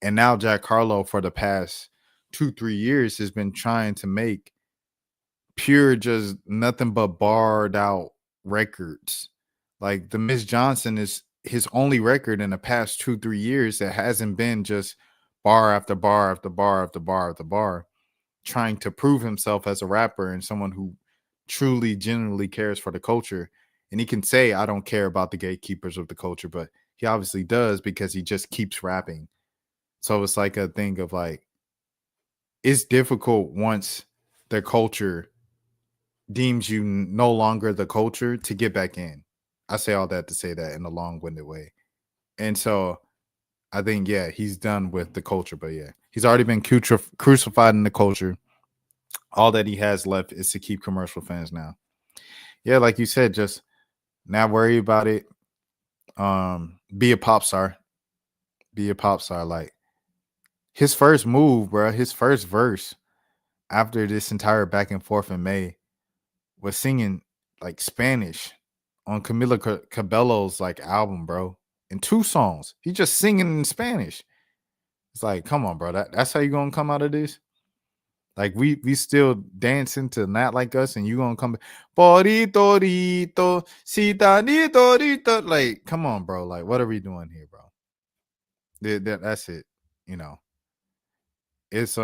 And now Jack Harlow for the past 2-3 years has been trying to make pure, just nothing but barred out records. Like the Miss Johnson is his only record in the past 2-3 years that hasn't been just bar after bar after bar after bar after bar, trying to prove himself as a rapper and someone who truly, genuinely cares for the culture. And he can say, I don't care about the gatekeepers of the culture, but he obviously does because he just keeps rapping. So it's like a thing of like, it's difficult once the culture deems you no longer the culture to get back in. I say all that to say that in a long-winded way. And so I think, yeah, he's done with the culture, but yeah, he's already been crucified in the culture. All that he has left is to keep commercial fans now. Yeah, like you said, just not worry about it. Be a pop star. Be a pop star. Like his first move, bro, his first verse after this entire back and forth in May was singing like Spanish on Camila Cabello's like album, bro. In 2 songs. He just singing in Spanish. It's like, come on, bro. That's how you gonna come out of this? Like we still dancing to Not Like Us, and you gonna come back. Porito, Citanito. Like, come on, bro. Like, what are we doing here, bro? That's it, you know. It's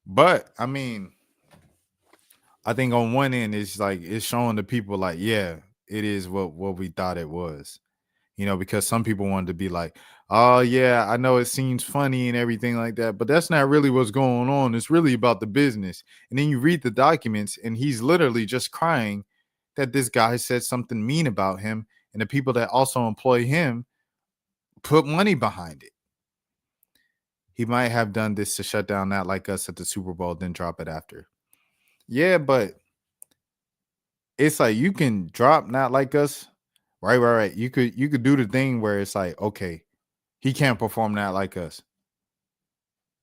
but I mean, I think on one end it's like it's showing the people like, yeah, it is what we thought it was. Because some people wanted to be like, oh yeah, I know it seems funny and everything like that, but that's not really what's going on. It's really about the business. And then you read the documents and he's literally just crying that this guy said something mean about him, and the people that also employ him put money behind it. He might have done this to shut down Not Like Us at the Super Bowl, then drop it after. Yeah, but it's like you can drop Not Like Us. Right. You could do the thing where it's like, okay, he can't perform Not Like Us.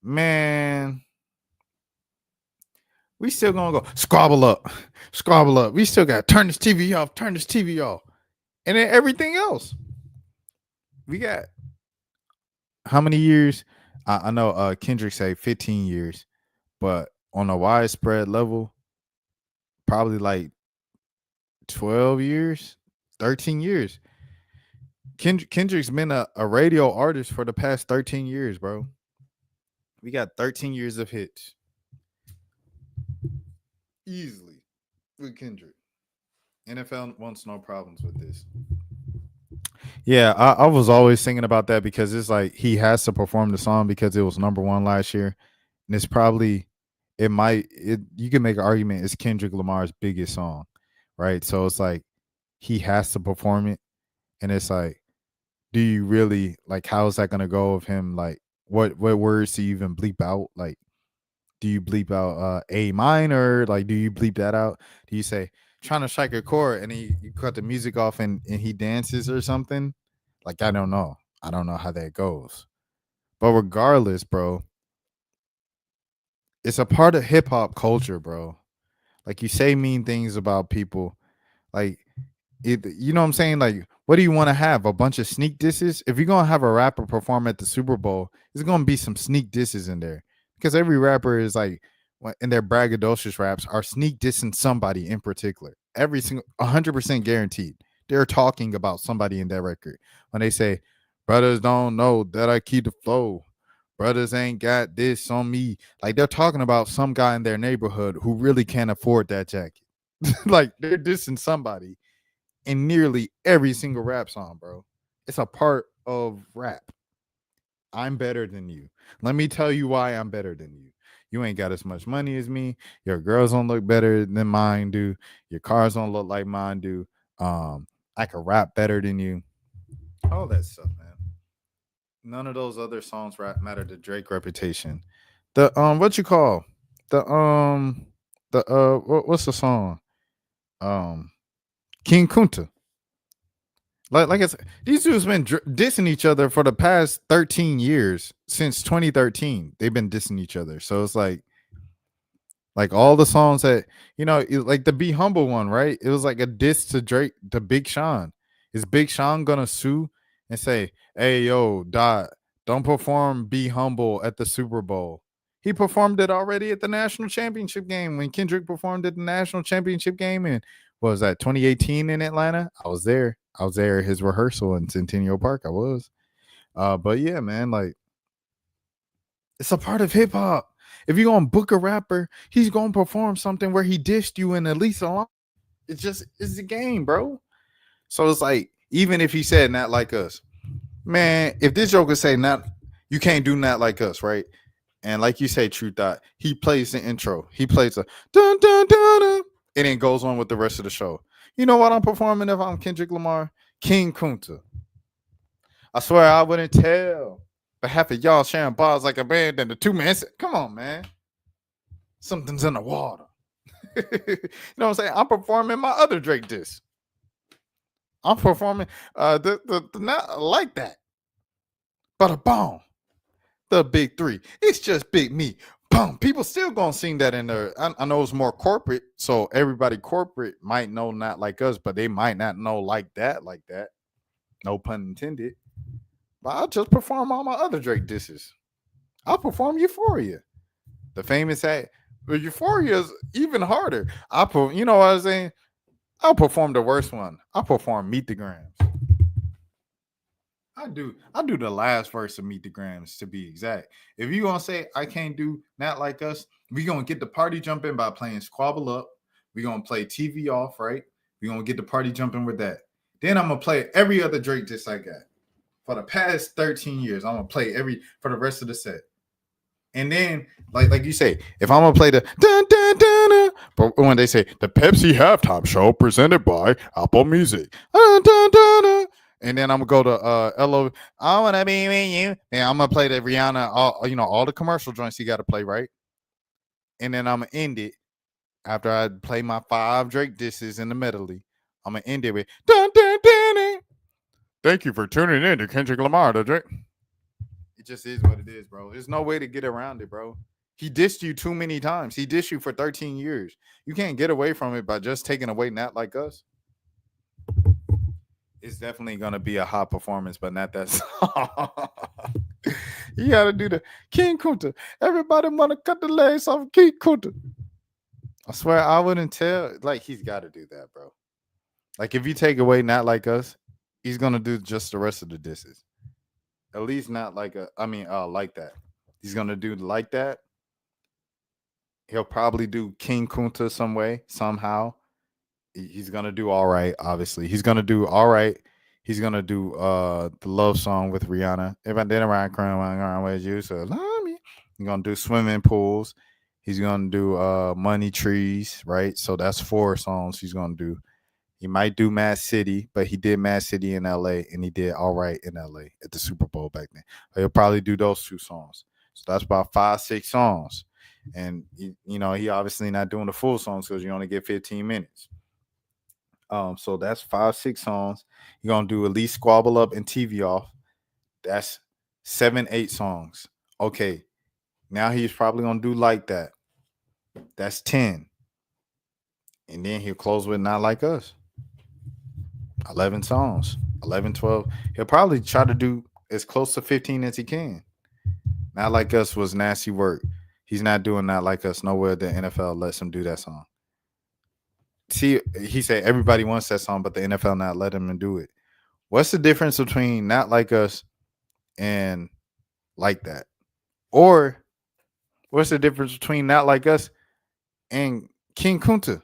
Man, we still gonna go squabble up. We still gotta turn this TV off. And then everything else. We got how many years? I know Kendrick say 15 years, but on a widespread level, probably like 12 years, 13 years. Kendrick's been a radio artist for the past 13 years, bro. We got 13 years of hits. Easily with Kendrick. NFL wants no problems with this. Yeah, I was always thinking about that because it's like he has to perform the song because it was number one last year. And it's probably, you can make an argument it's Kendrick Lamar's biggest song, right? So it's like he has to perform it. And it's like, do you really, like, how is that going to go of him? Like, what words do you even bleep out? Like, do you bleep out A minor? Like, do you bleep that out? Do you say, trying to strike a chord, and you cut the music off and he dances or something? Like, I don't know. I don't know how that goes. But regardless, bro, it's a part of hip hop culture, bro. Like, you say mean things about people. Like, you know what I'm saying? Like, what do you want to have? A bunch of sneak disses? If you're going to have a rapper perform at the Super Bowl, there's going to be some sneak disses in there. Because every rapper is like, in their braggadocious raps, are sneak dissing somebody in particular. Every single, 100% guaranteed. They're talking about somebody in that record. When they say, brothers don't know that I keep the flow. Brothers ain't got this on me. Like, they're talking about some guy in their neighborhood who really can't afford that jacket. Like, they're dissing somebody in nearly every single rap song, bro. It's a part of rap. I'm better than you. Let me tell you why I'm better than you. You ain't got as much money as me. Your girls don't look better than mine do. Your cars don't look like mine do. I can rap better than you. All that stuff, man. None of those other songs matter to Drake reputation. The what you call? What's the song? King Kunta. Like I said, these dudes been dissing each other for the past 13 years. Since 2013, they've been dissing each other. So it's like all the songs that, like the Be Humble one, right? It was like a diss to Drake, to Big Sean. Is Big Sean gonna sue and say, hey, yo, don't perform Be Humble at the Super Bowl? He performed it already at the national championship game when Kendrick performed at the national championship game in, what was that, 2018 in Atlanta? I was there at his rehearsal in Centennial Park. I was. But yeah, man, like, it's a part of hip hop. If you're gonna book a rapper, he's gonna perform something where he dissed you in at least a line. It's the game, bro. So it's like, even if he said Not Like Us, man, if this joker say you can't do Not Like Us, right? And like you say, True Thought, he plays the intro. He plays a dun dun dun dun, and then goes on with the rest of the show. You know what I'm performing if I'm Kendrick Lamar? King Kunta. I swear I wouldn't tell. But half of y'all sharing bars like a band and the two man said, come on, man. Something's in the water. You know what I'm saying? I'm performing my other Drake diss. I'm performing the not like that. But a bomb. The big three. It's just big me. Boom. People still gonna sing that in there. I know it's more corporate, so everybody corporate might know Not Like Us, but they might not know like that. No pun intended. But I'll just perform all my other Drake disses. I'll perform Euphoria. The famous act. But Euphoria is even harder. You know what I'm saying? I'll perform the worst one. I'll perform Meet the Grams. I do the last verse of Meet the Grams, to be exact. If you gonna say I can't do Not Like Us, we gonna get the party jumping by playing Squabble Up, We're going to play TV off, right? We're going to get the party jumping with that. Then I'm going to play every other Drake diss I got. For the past 13 years, I'm going to play for the rest of the set. And then, like you say, if I'm going to play the dun, dun, dun, dun, but when they say the Pepsi halftime show presented by Apple Music, dun, dun, dun, dun, and then I'm going to go to LO, I want to be with you. And I'm going to play the Rihanna, all the commercial joints you got to play, right? And then I'm going to end it after I play my 5 Drake disses in the medley. I'm going to end it with dun, dun, dun, dun. Thank you for tuning in to Kendrick Lamar, the Drake. It just is what it is, bro. There's no way to get around it, bro. He dissed you too many times. He dissed you for 13 years. You can't get away from it by just taking away Not Like Us. It's definitely going to be a hot performance, but not that song. You got to do the King Kunta. Everybody want to cut the legs off King Kunta. I swear I wouldn't tell. Like, he's got to do that, bro. Like, if you take away Not Like Us, he's going to do just the rest of the disses. At least not like like that. He's going to do like that. He'll probably do King Kunta some way, somehow. He's going to do All Right, obviously. He's going to do All Right. He's going to do the love song with Rihanna. If I did around crying with you, so love me. He's going to do Swimming Pools. He's going to do Money Trees, right? So that's 4 songs he's going to do. He might do Mad City, but he did Mad City in LA and he did All Right in LA at the Super Bowl back then. He'll probably do those 2 songs. So that's about 5-6 songs. And, he obviously not doing the full songs because you only get 15 minutes. So that's 5-6 songs. You're going to do at least Squabble Up and TV Off. That's 7-8 songs. Okay. Now he's probably going to do Like That. That's 10. And then he'll close with Not Like Us. 11 songs, 11, 12. He'll probably try to do as close to 15 as he can. Not Like Us was nasty work. He's not doing Not Like Us nowhere. The NFL lets him do that song. See, he said everybody wants that song, but the NFL not letting him do it. What's the difference between Not Like Us and Like That? Or what's the difference between Not Like Us and King Kunta?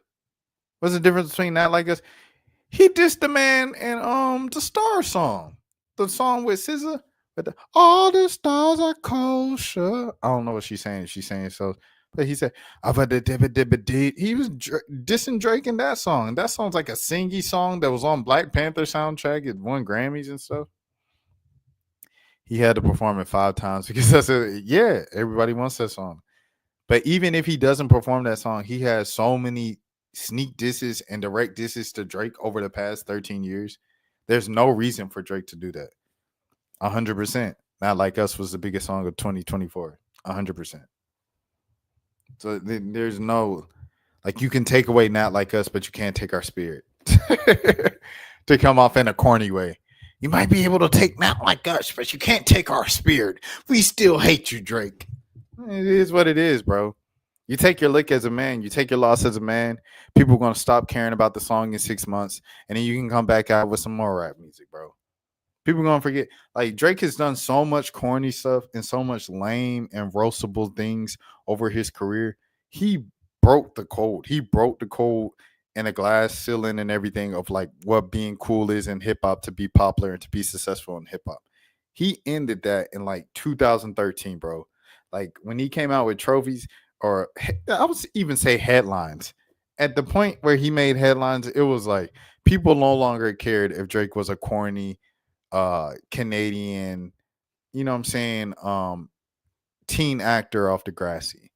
What's the difference between Not Like Us? He dissed the man in the Star song. The song with SZA. With all the stars are kosher. I don't know what she's saying. She's saying so. But he said, he was dissing Drake in that song. That song's like a singy song that was on Black Panther soundtrack. It won Grammys and stuff. He had to perform it 5 times because everybody wants that song. But even if he doesn't perform that song, he has so many sneak disses and direct disses to Drake over the past 13 years. There's no reason for Drake to do that. 100%. Not Like Us was the biggest song of 2024. 100%. So there's no, like, you can take away Not Like Us, but you can't take our spirit. To come off in a corny way. You might be able to take Not Like Us, but you can't take our spirit. We still hate you, Drake. It is what it is, bro. You take your lick as a man. You take your loss as a man. People are going to stop caring about the song in 6 months. And then you can come back out with some more rap music, bro. People are going to forget. Like, Drake has done so much corny stuff and so much lame and roastable things over his career. He broke the code. He broke the code and a glass ceiling and everything of, like, what being cool is in hip-hop to be popular and to be successful in hip-hop. He ended that in, like, 2013, bro. Like, when he came out with trophies, or I would even say headlines. At the point where he made headlines, it was like people no longer cared if Drake was a corny Canadian, you know what I'm saying, teen actor off Degrassi.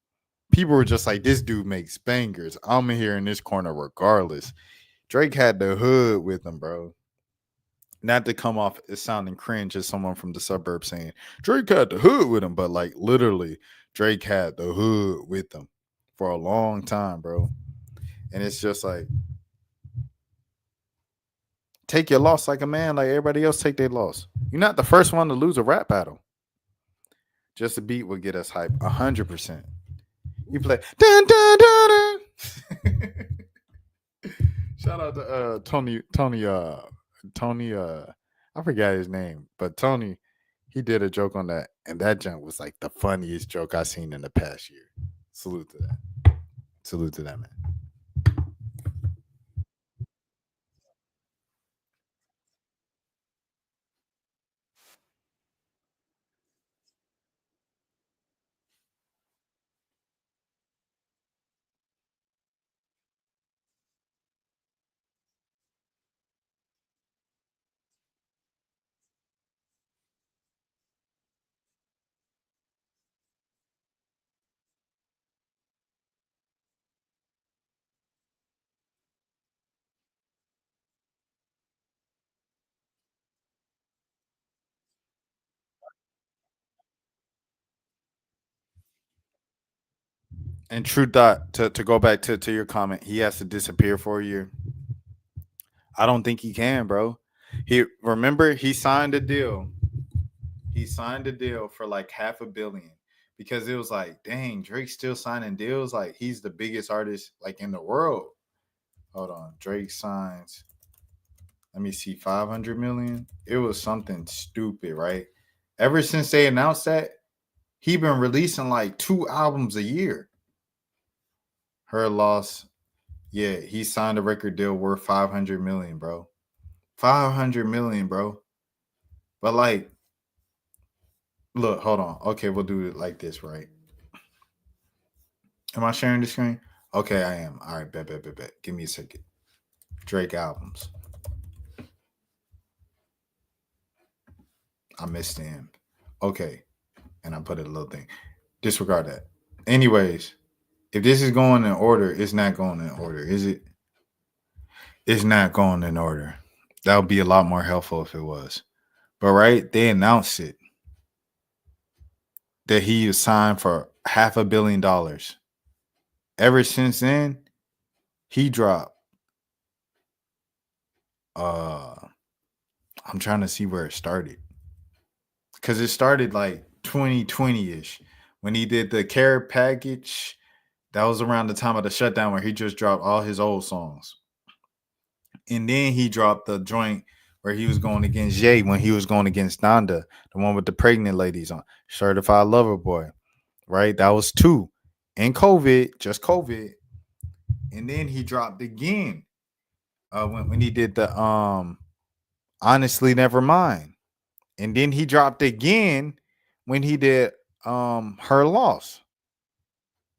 People were just like, this dude makes bangers. I'm here in this corner regardless. Drake had the hood with him, bro. Not to come off as sounding cringe as someone from the suburbs saying Drake had the hood with him, but like literally Drake had the hood with him for a long time, bro. And it's just like, take your loss like a man, like everybody else take their loss. You're not the first one to lose a rap battle. Just a beat will get us hype 100%. You play dun dun dun dun. Shout out to Tony, I forgot his name, but Tony, he did a joke on that, and that junk was like the funniest joke I've seen in the past year. Salute to that. Salute to that, man. And True Dot, to go back to your comment, he has to disappear for a year. I don't think he can, bro. He signed a deal. He signed a deal for like $500 million because it was like, dang, Drake's still signing deals. Like he's the biggest artist like in the world. Hold on, Drake signs. Let me see, 500 million. It was something stupid, right? Ever since they announced that, he been releasing like 2 albums a year. Her Loss. Yeah, he signed a record deal worth 500 million, bro. 500 million, bro. But like, look, hold on. Okay, we'll do it like this, right? Am I sharing the screen? Okay, I am. All right, bet. Give me a second. Drake albums. I missed him. Okay, and I put a little thing. Disregard that. Anyways, if this is going in order, it's not going in order, is it? It's not going in order. That would be a lot more helpful if it was. But right, they announced it that he is signed for $500 million. Ever since then, he dropped. I'm trying to see where it started. Because it started like 2020-ish when he did the care package. That was around the time of the shutdown where he just dropped all his old songs. And then he dropped the joint where he was going against Jay when he was going against Donda, the one with the pregnant ladies on Certified Lover Boy, right? That was 2. And COVID, just COVID. And then he dropped again when he did the Honestly Nevermind. And then he dropped again when he did Her Loss.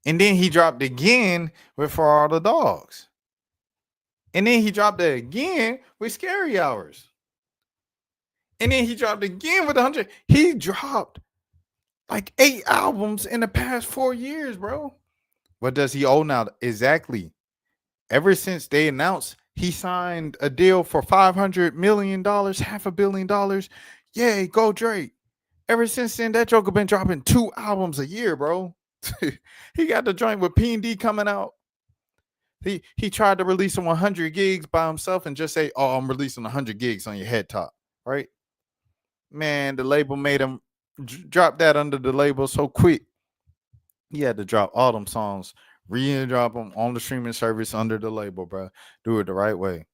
And then he dropped again with For All the Dogs. And then he dropped it again with Scary Hours. And then he dropped again with 100. He dropped like 8 albums in the past 4 years, bro. What does he owe now? Exactly. Ever since they announced he signed a deal for $500 million, $500 million. Yay, go Drake. Ever since then, that Joker been dropping 2 albums a year, bro. He got the joint with P&D coming out. He tried to release 100 gigs by himself and just say, "Oh, I'm releasing 100 gigs on your head top," right? Man, the label made him drop that under the label so quick. He had to drop all them songs, drop them on the streaming service under the label, bro. Do it the right way.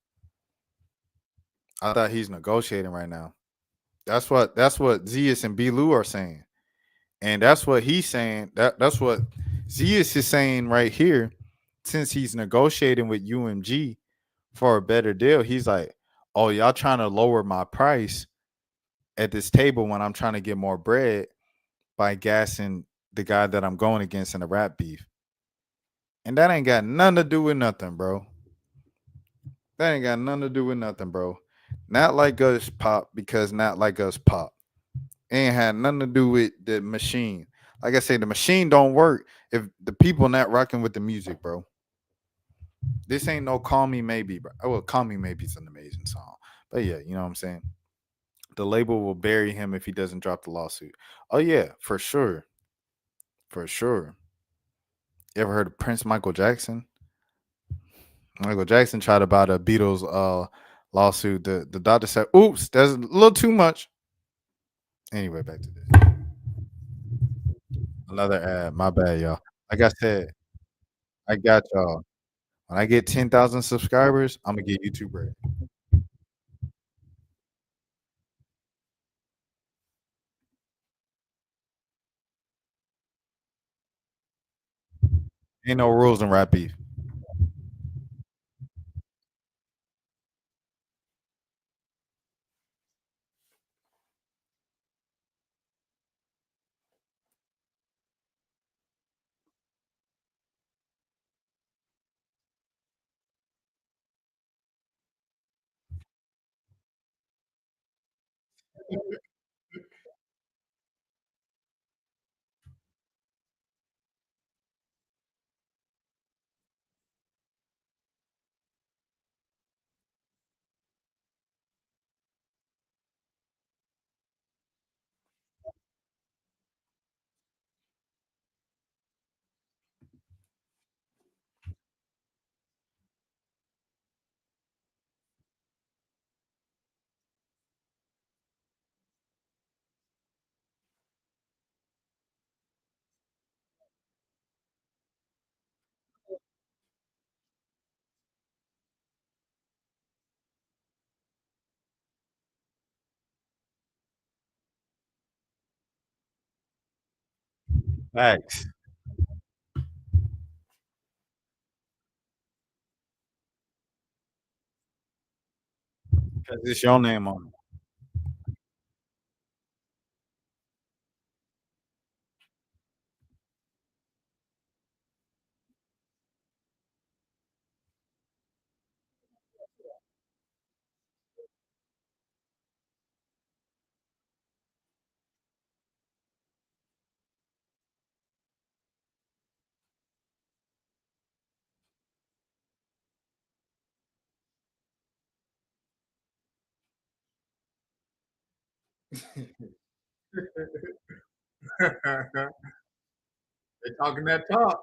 I thought he's negotiating right now. That's what Zeus and B. Lou are saying. And that's what he's saying. That's what Zeus is saying right here. Since he's negotiating with UMG for a better deal, he's like, "Oh, y'all trying to lower my price at this table when I'm trying to get more bread by gassing the guy that I'm going against in a rap beef." And that ain't got nothing to do with nothing, bro. That ain't got nothing to do with nothing, bro. Not Like Us pop because Not Like Us pop. It ain't had nothing to do with the machine. Like I say, the machine don't work if the people not rocking with the music, bro. This ain't no Call Me Maybe, bro. Well, Call Me Maybe is an amazing song. But yeah, you know what I'm saying? The label will bury him if he doesn't drop the lawsuit. Oh yeah, for sure. For sure. You ever heard of Prince Michael Jackson? Michael Jackson tried to buy the Beatles lawsuit. The doctor said, "Oops, that's a little too much." Anyway, back to this. Another ad. My bad, y'all. Like I said, I got y'all. When I get 10,000 subscribers, I'm gonna get YouTube bread. Ain't no rules in rap beef. Facts. Because it's your name on it. They talking that talk.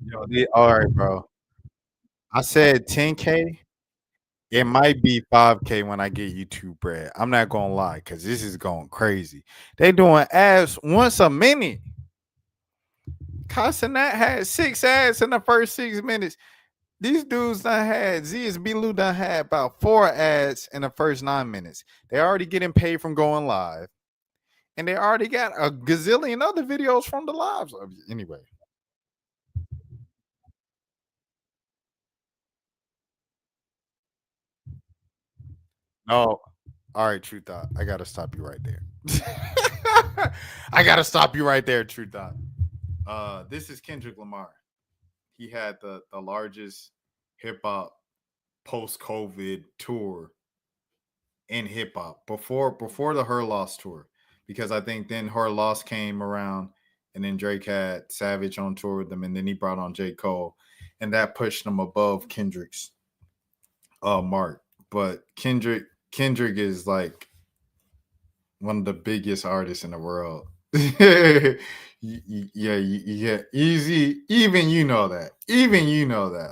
Yo, all right, bro. I said 10K. It might be 5K when I get YouTube bread. I'm not gonna lie, because this is going crazy. They doing ads once a minute. Casanat had 6 ads in the first 6 minutes. These dudes done had ZSB Lou done had about 4 ads in the first 9 minutes. They already getting paid from going live. And they already got a gazillion other videos from the lives. Anyway. No. All right, True Thought. I gotta stop you right there. I gotta stop you right there, True Thought. This is Kendrick Lamar. He had the largest hip hop post COVID tour in hip hop before the Her Loss tour, because I think then Her Loss came around, and then Drake had Savage on tour with them, and then he brought on J. Cole, and that pushed him above Kendrick's mark. But Kendrick is like one of the biggest artists in the world. Yeah, easy. Even you know that.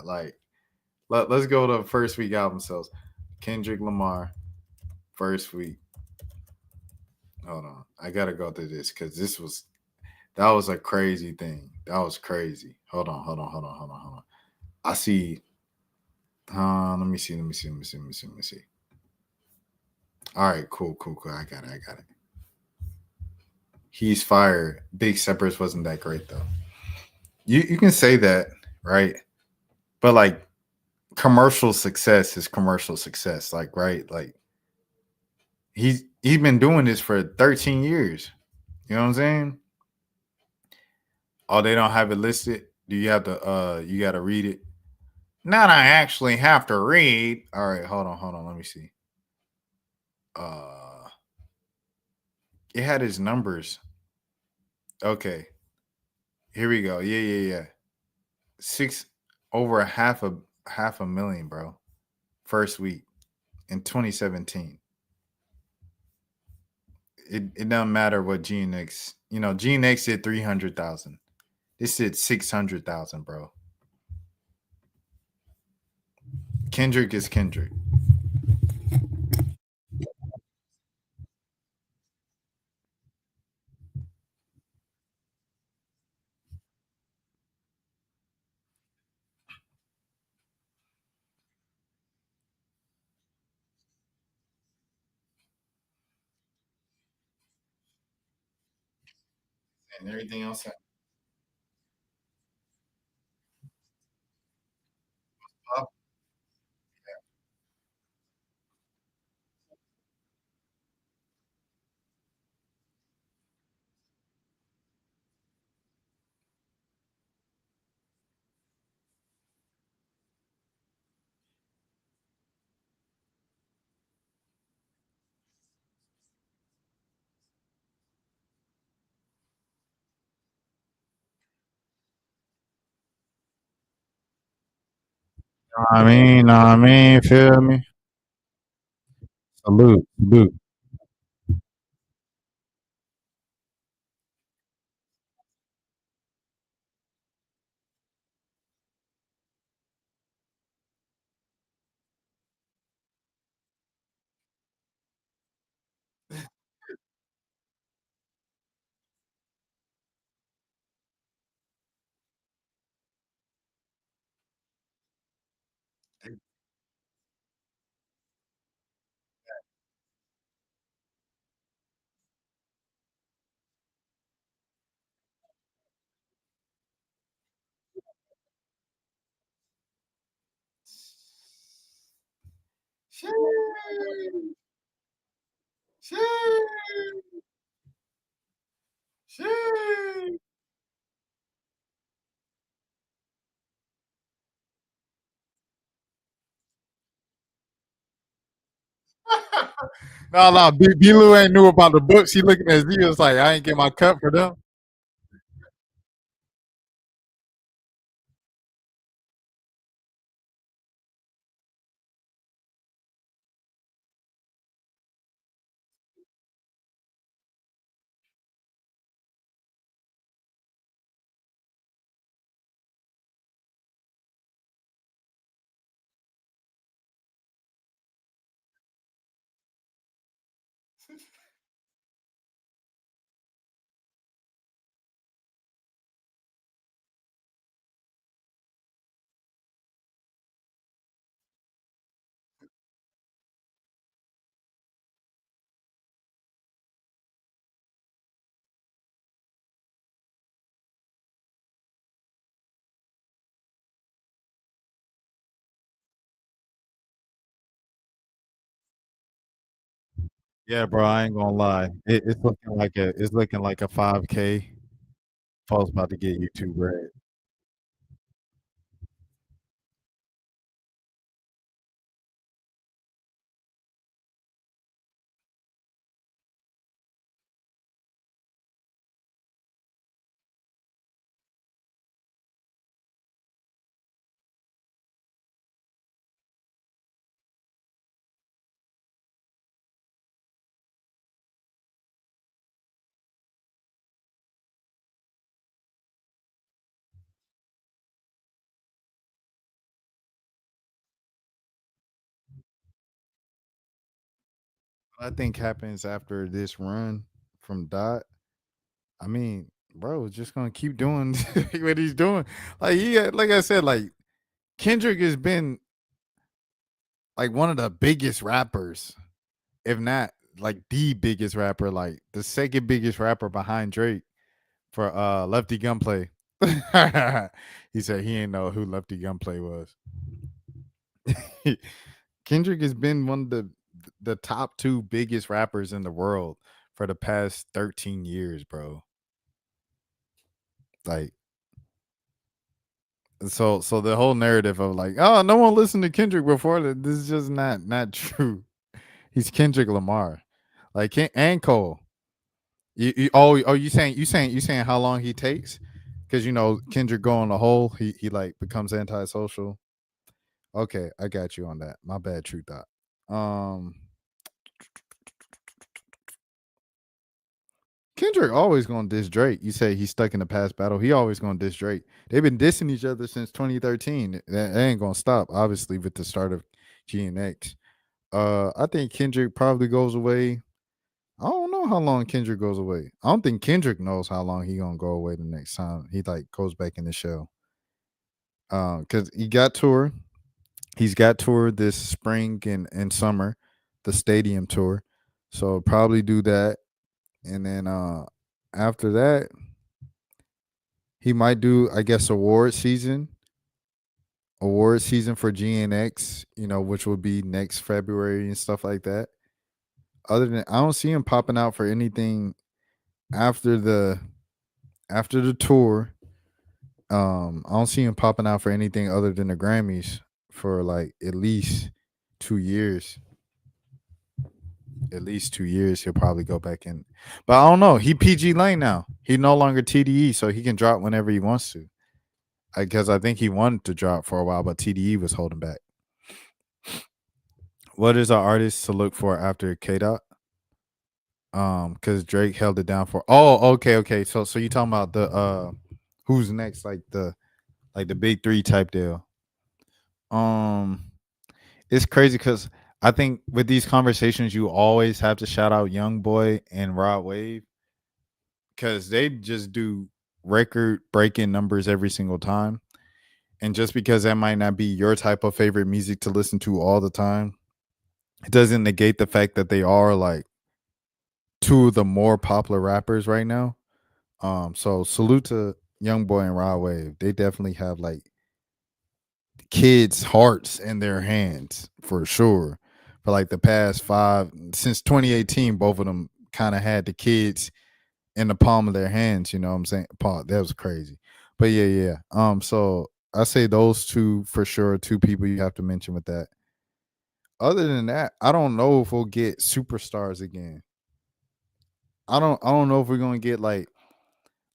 Like, let's go to first week album sales. Kendrick Lamar, first week. Hold on, I gotta go through this because that was a crazy thing. That was crazy. Hold on. I see. Let me see. All right, cool. I got it. He's fired. Big Steppers wasn't that great though. You can say that, right? But like, commercial success is commercial success. Like, right? Like, he's been doing this for 13 years. You know what I'm saying? Oh, they don't have it listed. Do you have to you gotta read it? Not I actually have to read. All right, hold on. Let me see. It had his numbers. Okay. Here we go. Yeah. 6 over half a million, bro. First week in 2017. It doesn't matter what GNX, GNX did 300,000. This did 600,000, bro. Kendrick is Kendrick. And everything else. Know what I mean, feel me? Salute, salute. No, B Lou ain't knew about the books. He looking at Z. Was like, I ain't get my cut for them. Yeah, bro, I ain't gonna lie. It's looking like a 5K. Paul's about to get YouTube bread. I think happens after this run from Dot. I mean, bro, just gonna keep doing what he's doing. Like like I said, like Kendrick has been like one of the biggest rappers, if not like the biggest rapper, like the second biggest rapper behind Drake for Lefty Gunplay. He said he ain't know who Lefty Gunplay was. Kendrick has been one of the top two biggest rappers in the world for the past 13 years, bro. Like so the whole narrative of like, oh, no one listened to Kendrick before that, this is just not true. He's Kendrick Lamar. Like and Cole. You saying how long he takes? Because Kendrick go on a hole, he like becomes antisocial. Okay, I got you on that. My bad, True Thought. Kendrick always gonna diss Drake. You say he's stuck in the past battle. He always gonna diss Drake. They've been dissing each other since 2013. That ain't gonna stop, obviously, with the start of GNX. I think Kendrick probably goes away. I don't know how long Kendrick goes away. I don't think Kendrick knows how long he gonna go away the next time he like goes back in the show. Because he got tour. He's got tour this spring and summer, the stadium tour. So probably do that. And then after that, he might do, I guess, award season for GNX, which will be next February and stuff like that. Other than, I don't see him popping out for anything after the tour. I don't see him popping out for anything other than the Grammys for like at least 2 years. At least 2 years, he'll probably go back in. But I don't know. He PG Lane now. He no longer TDE, so he can drop whenever he wants to. Because I think he wanted to drop for a while, but TDE was holding back. What is an artist to look for after K-Dot? Because Drake held it down for. Oh, okay. So you talking about the who's next? Like the big three type deal. It's crazy because I think with these conversations, you always have to shout out Young Boy and Rod Wave because they just do record breaking numbers every single time. And just because that might not be your type of favorite music to listen to all the time, it doesn't negate the fact that they are like two of the more popular rappers right now. So salute to Young Boy and Rod Wave. They definitely have like kids' hearts in their hands for sure. For like the past since 2018, both of them kind of had the kids in the palm of their hands. You know what I'm saying? Paul, that was crazy. But yeah. So I say those two for sure. Two people you have to mention with that. Other than that, I don't know if we'll get superstars again. I don't know if we're gonna get like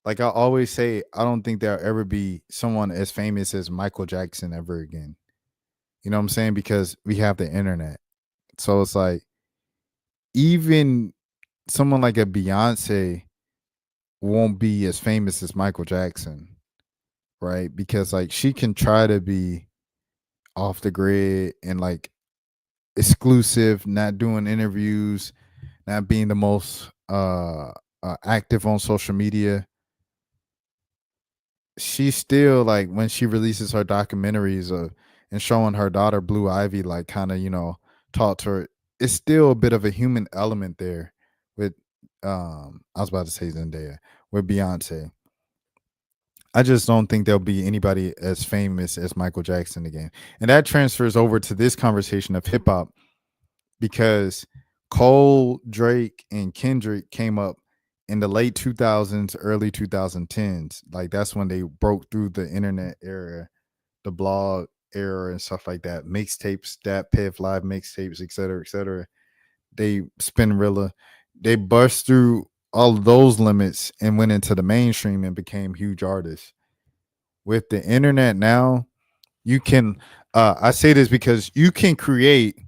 I always say, I don't think there'll ever be someone as famous as Michael Jackson ever again. You know what I'm saying? Because we have the internet. So it's like even someone like a Beyonce won't be as famous as Michael Jackson, right? Because like she can try to be off the grid and like exclusive, not doing interviews, not being the most active on social media. She's still like when she releases her documentaries and showing her daughter Blue Ivy, like kind of, talk to her. It's still a bit of a human element there with I was about to say Zendaya with Beyonce. I just don't think there'll be anybody as famous as Michael Jackson again. And that transfers over to this conversation of hip hop because Cole, Drake, and Kendrick came up in the late 2000s, early 2010s. Like that's when they broke through the internet era, the blog era and stuff like that. Mixtapes, Dat Piff, live mixtapes, et cetera, et cetera. They Spinrilla. They burst through all of those limits and went into the mainstream and became huge artists. With the internet now, you can I say this because you can create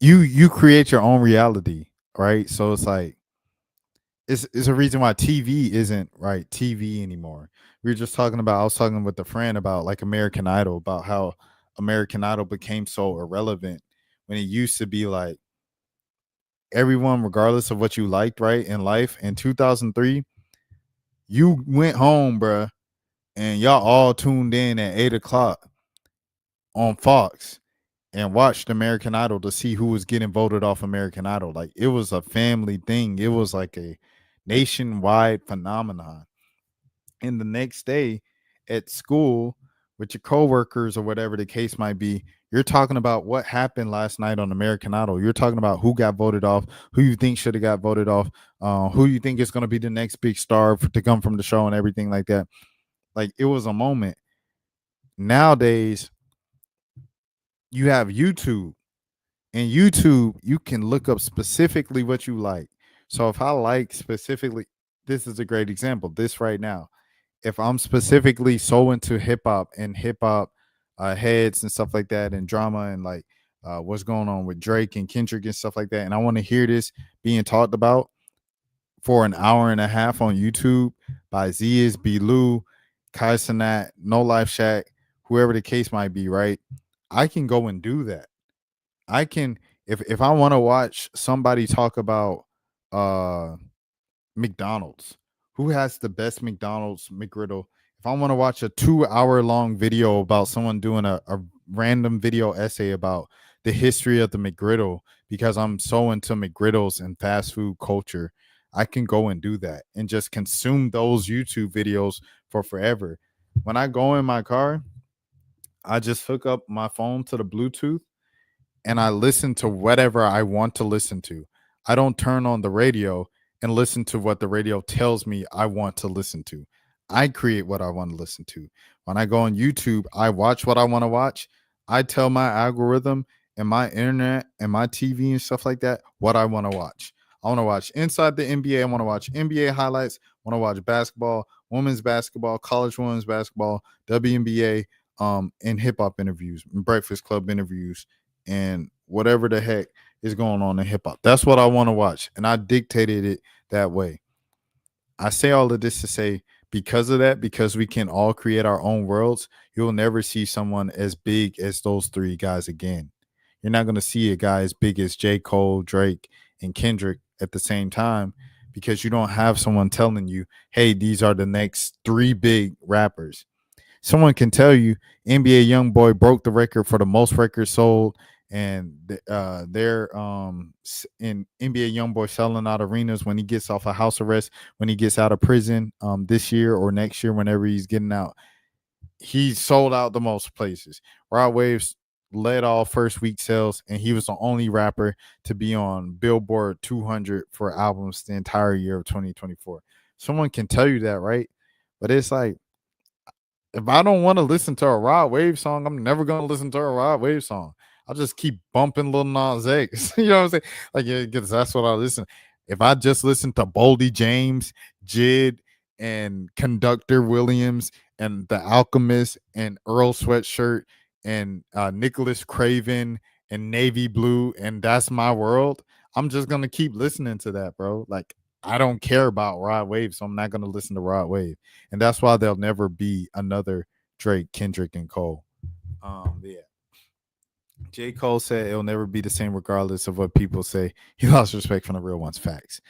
you create your own reality, right? So it's like it's a reason why TV isn't right TV anymore. We were just talking about I was talking with a friend about like American Idol, about how American Idol became so irrelevant when it used to be like everyone, regardless of what you liked, right, in life. In 2003, you went home, bruh, and y'all all tuned in at 8 o'clock on Fox and watched American Idol to see who was getting voted off American Idol. Like it was a family thing. It was like a nationwide phenomenon. And the next day at school with your coworkers or whatever the case might be, you're talking about what happened last night on American Idol. You're talking about who got voted off, who you think should have got voted off, who you think is going to be the next big star to come from the show and everything like that. Like it was a moment. Nowadays, you have YouTube. And YouTube, you can look up specifically what you like. So if I like specifically, this is a great example. This right now, if I'm specifically so into hip hop and hip hop heads and stuff like that, and drama and like what's going on with Drake and Kendrick and stuff like that, and I want to hear this being talked about for an hour and a half on YouTube by Ziz, B. Lou, Kai Cenat, No Life Shack, whoever the case might be, right? I can go and do that. I can if I want to watch somebody talk about McDonald's, who has the best McDonald's McGriddle. If I want to watch a 2-hour long video about someone doing a random video essay about the history of the McGriddle, because I'm so into McGriddles and fast food culture, I can go and do that and just consume those YouTube videos for forever. When I go in my car, I just hook up my phone to the Bluetooth and I listen to whatever I want to listen to. I don't turn on the radio and listen to what the radio tells me I want to listen to. I create what I want to listen to. When I go on YouTube, I watch what I want to watch. I tell my algorithm and my internet and my TV and stuff like that what I want to watch. I want to watch Inside the NBA. I want to watch NBA highlights. I want to watch basketball. I women's basketball, college women's basketball, WNBA, and hip hop interviews, Breakfast Club interviews, and whatever the heck is going on in hip hop. That's what I want to watch, and I dictated it that way. I say all of this to say, because of that, because we can all create our own worlds, you'll never see someone as big as those three guys again. You're not going to see a guy as big as J. Cole, Drake, and Kendrick at the same time, because you don't have someone telling you, hey, these are the next three big rappers. Someone can tell you NBA YoungBoy broke the record for the most records sold, and they're in NBA YoungBoy selling out arenas when he gets off of house arrest, when he gets out of prison this year or next year, whenever he's getting out. He sold out the most places. Rod Waves led all first week sales, and he was the only rapper to be on Billboard 200 for albums the entire year of 2024. Someone can tell you that, right? But it's like, if I don't want to listen to a Rod Wave song, I'm never going to listen to a Rod Wave song. I'll just keep bumping Lil Nas X. You know what I'm saying? Like, yeah, because that's what I listen. If I just listen to Boldy James, Jid, and Conductor Williams, and The Alchemist, and Earl Sweatshirt, and Nicholas Craven, and Navy Blue, and That's My World, I'm just going to keep listening to that, bro. Like, I don't care about Rod Wave, so I'm not going to listen to Rod Wave. And that's why there'll never be another Drake, Kendrick, and Cole. Yeah. J. Cole said it'll never be the same regardless of what people say. He lost respect from the real ones. Facts.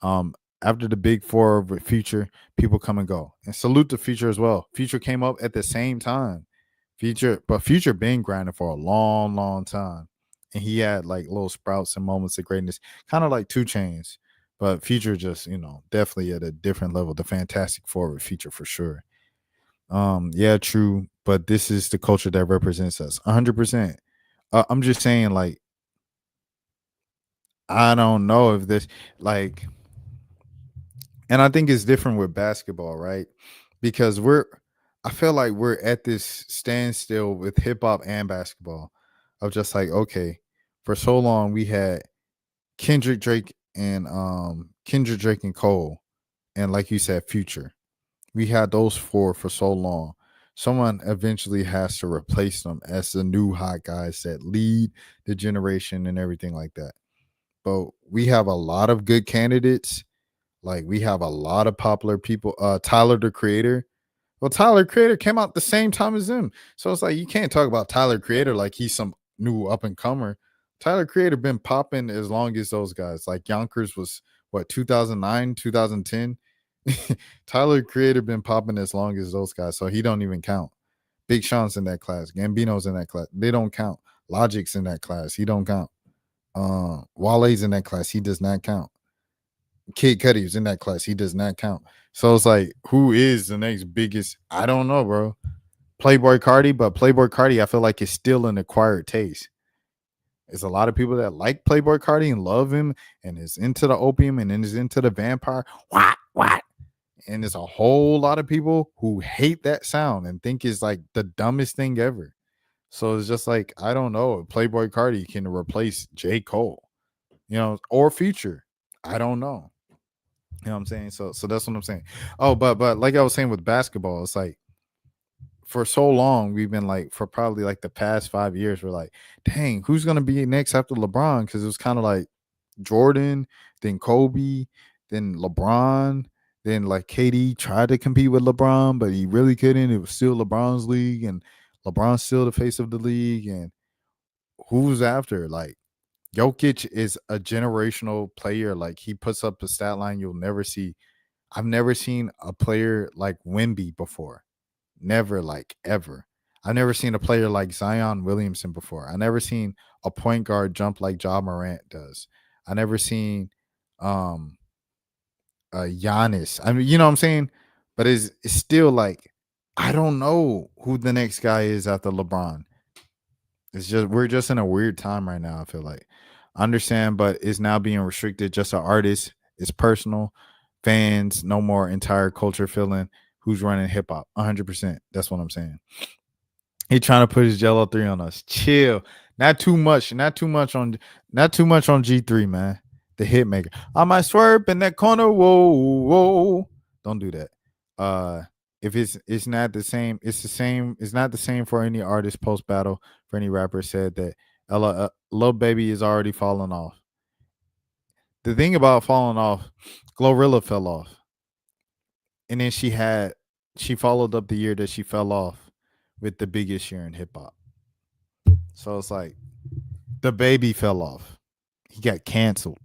After the big four with Future, people come and go. And salute to Future as well. Future came up at the same time. Future been grinding for a long, long time. And he had like little sprouts and moments of greatness, kind of like 2 Chainz. But Future just, definitely at a different level. The Fantastic Four with Future for sure. Yeah, true. But this is the culture that represents us 100%. I'm just saying, like, I don't know if this, like, and I think it's different with basketball, right? Because I feel like we're at this standstill with hip hop and basketball of just like, okay, for so long we had Kendrick, Drake, and Cole, and like you said, Future. We had those 4 for so long. Someone eventually has to replace them as the new hot guys that lead the generation and everything like that. But we have a lot of good candidates. Like, we have a lot of popular people. Tyler, the Creator. Well, Tyler, Creator came out the same time as him. So it's like, you can't talk about Tyler, Creator like he's some new up and comer. Tyler, Creator been popping as long as those guys. Like, Yonkers was, 2009, 2010? Tyler, Creator been popping as long as those guys, so he don't even count. Big Sean's in that class. Gambino's in that class. They don't count. Logic's in that class. He don't count. Wale's in that class. He does not count. Kid Cudi's in that class. He does not count. So it's like, who is the next biggest? I don't know, bro. Playboy Cardi, but Playboy Cardi, I feel like it's still an acquired taste. There's a lot of people that like Playboy Cardi and love him and is into the opium and then is into the vampire. What? And there's a whole lot of people who hate that sound and think it's like the dumbest thing ever. So it's just like, I don't know if Playboy Cardi can replace J. Cole, or Future. I don't know. You know what I'm saying? So that's what I'm saying. Oh, but like I was saying with basketball, it's like, for so long, we've been like, for probably like the past 5 years, we're like, dang, who's going to be next after LeBron? Because it was kind of like Jordan, then Kobe, then LeBron, then like KD tried to compete with LeBron, but he really couldn't. It was still LeBron's league, and LeBron's still the face of the league. And who's after? Like, Jokic is a generational player. Like, he puts up a stat line you'll never see. I've never seen a player like Wemby before. Never, like, ever. I've never seen a player like Zion Williamson before. I never seen a point guard jump like Ja Morant does. I never seen Giannis. I mean, you know what I'm saying? But it's still like, I don't know who the next guy is after LeBron. It's just, we're just in a weird time right now, I feel like. I understand, but it's now being restricted just to artists. It's personal. Fans, no more entire culture feeling who's running hip hop. 100%. That's what I'm saying. He trying to put his Jello 3 on us. Chill. Not too much on G3, man. The hit maker. I might swerve in that corner. Whoa. Don't do that. If it's not the same, it's the same. It's not the same for any artist post battle. For any rapper said that Lil Baby is already falling off. The thing about falling off, Glorilla fell off, and then she followed up the year that she fell off with the biggest year in hip hop. So it's like the Baby fell off. He got canceled.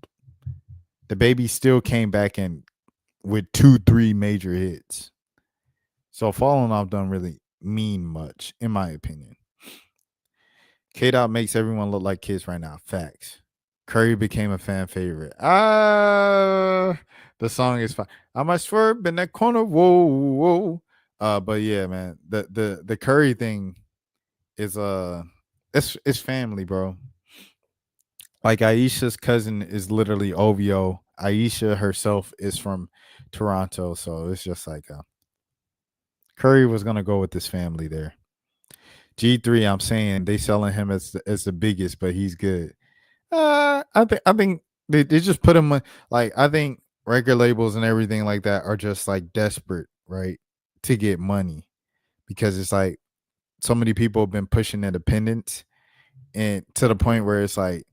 The Baby still came back and with 2-3 major hits. So falling off don't really mean much, in my opinion. K-Dot makes everyone look like kids right now. Facts. Curry became a fan favorite. The song is fine. I might swerve in that corner. Whoa. But yeah, man, the Curry thing is it's family, bro. Like Aisha's cousin is literally OVO. Aisha herself is from Toronto, so it's just like Curry was gonna go with this family there. G3, I'm saying they selling him as the biggest, but he's good. I think they just put him like, I think record labels and everything like that are just like desperate, right, to get money, because it's like so many people have been pushing independence, and to the point where it's like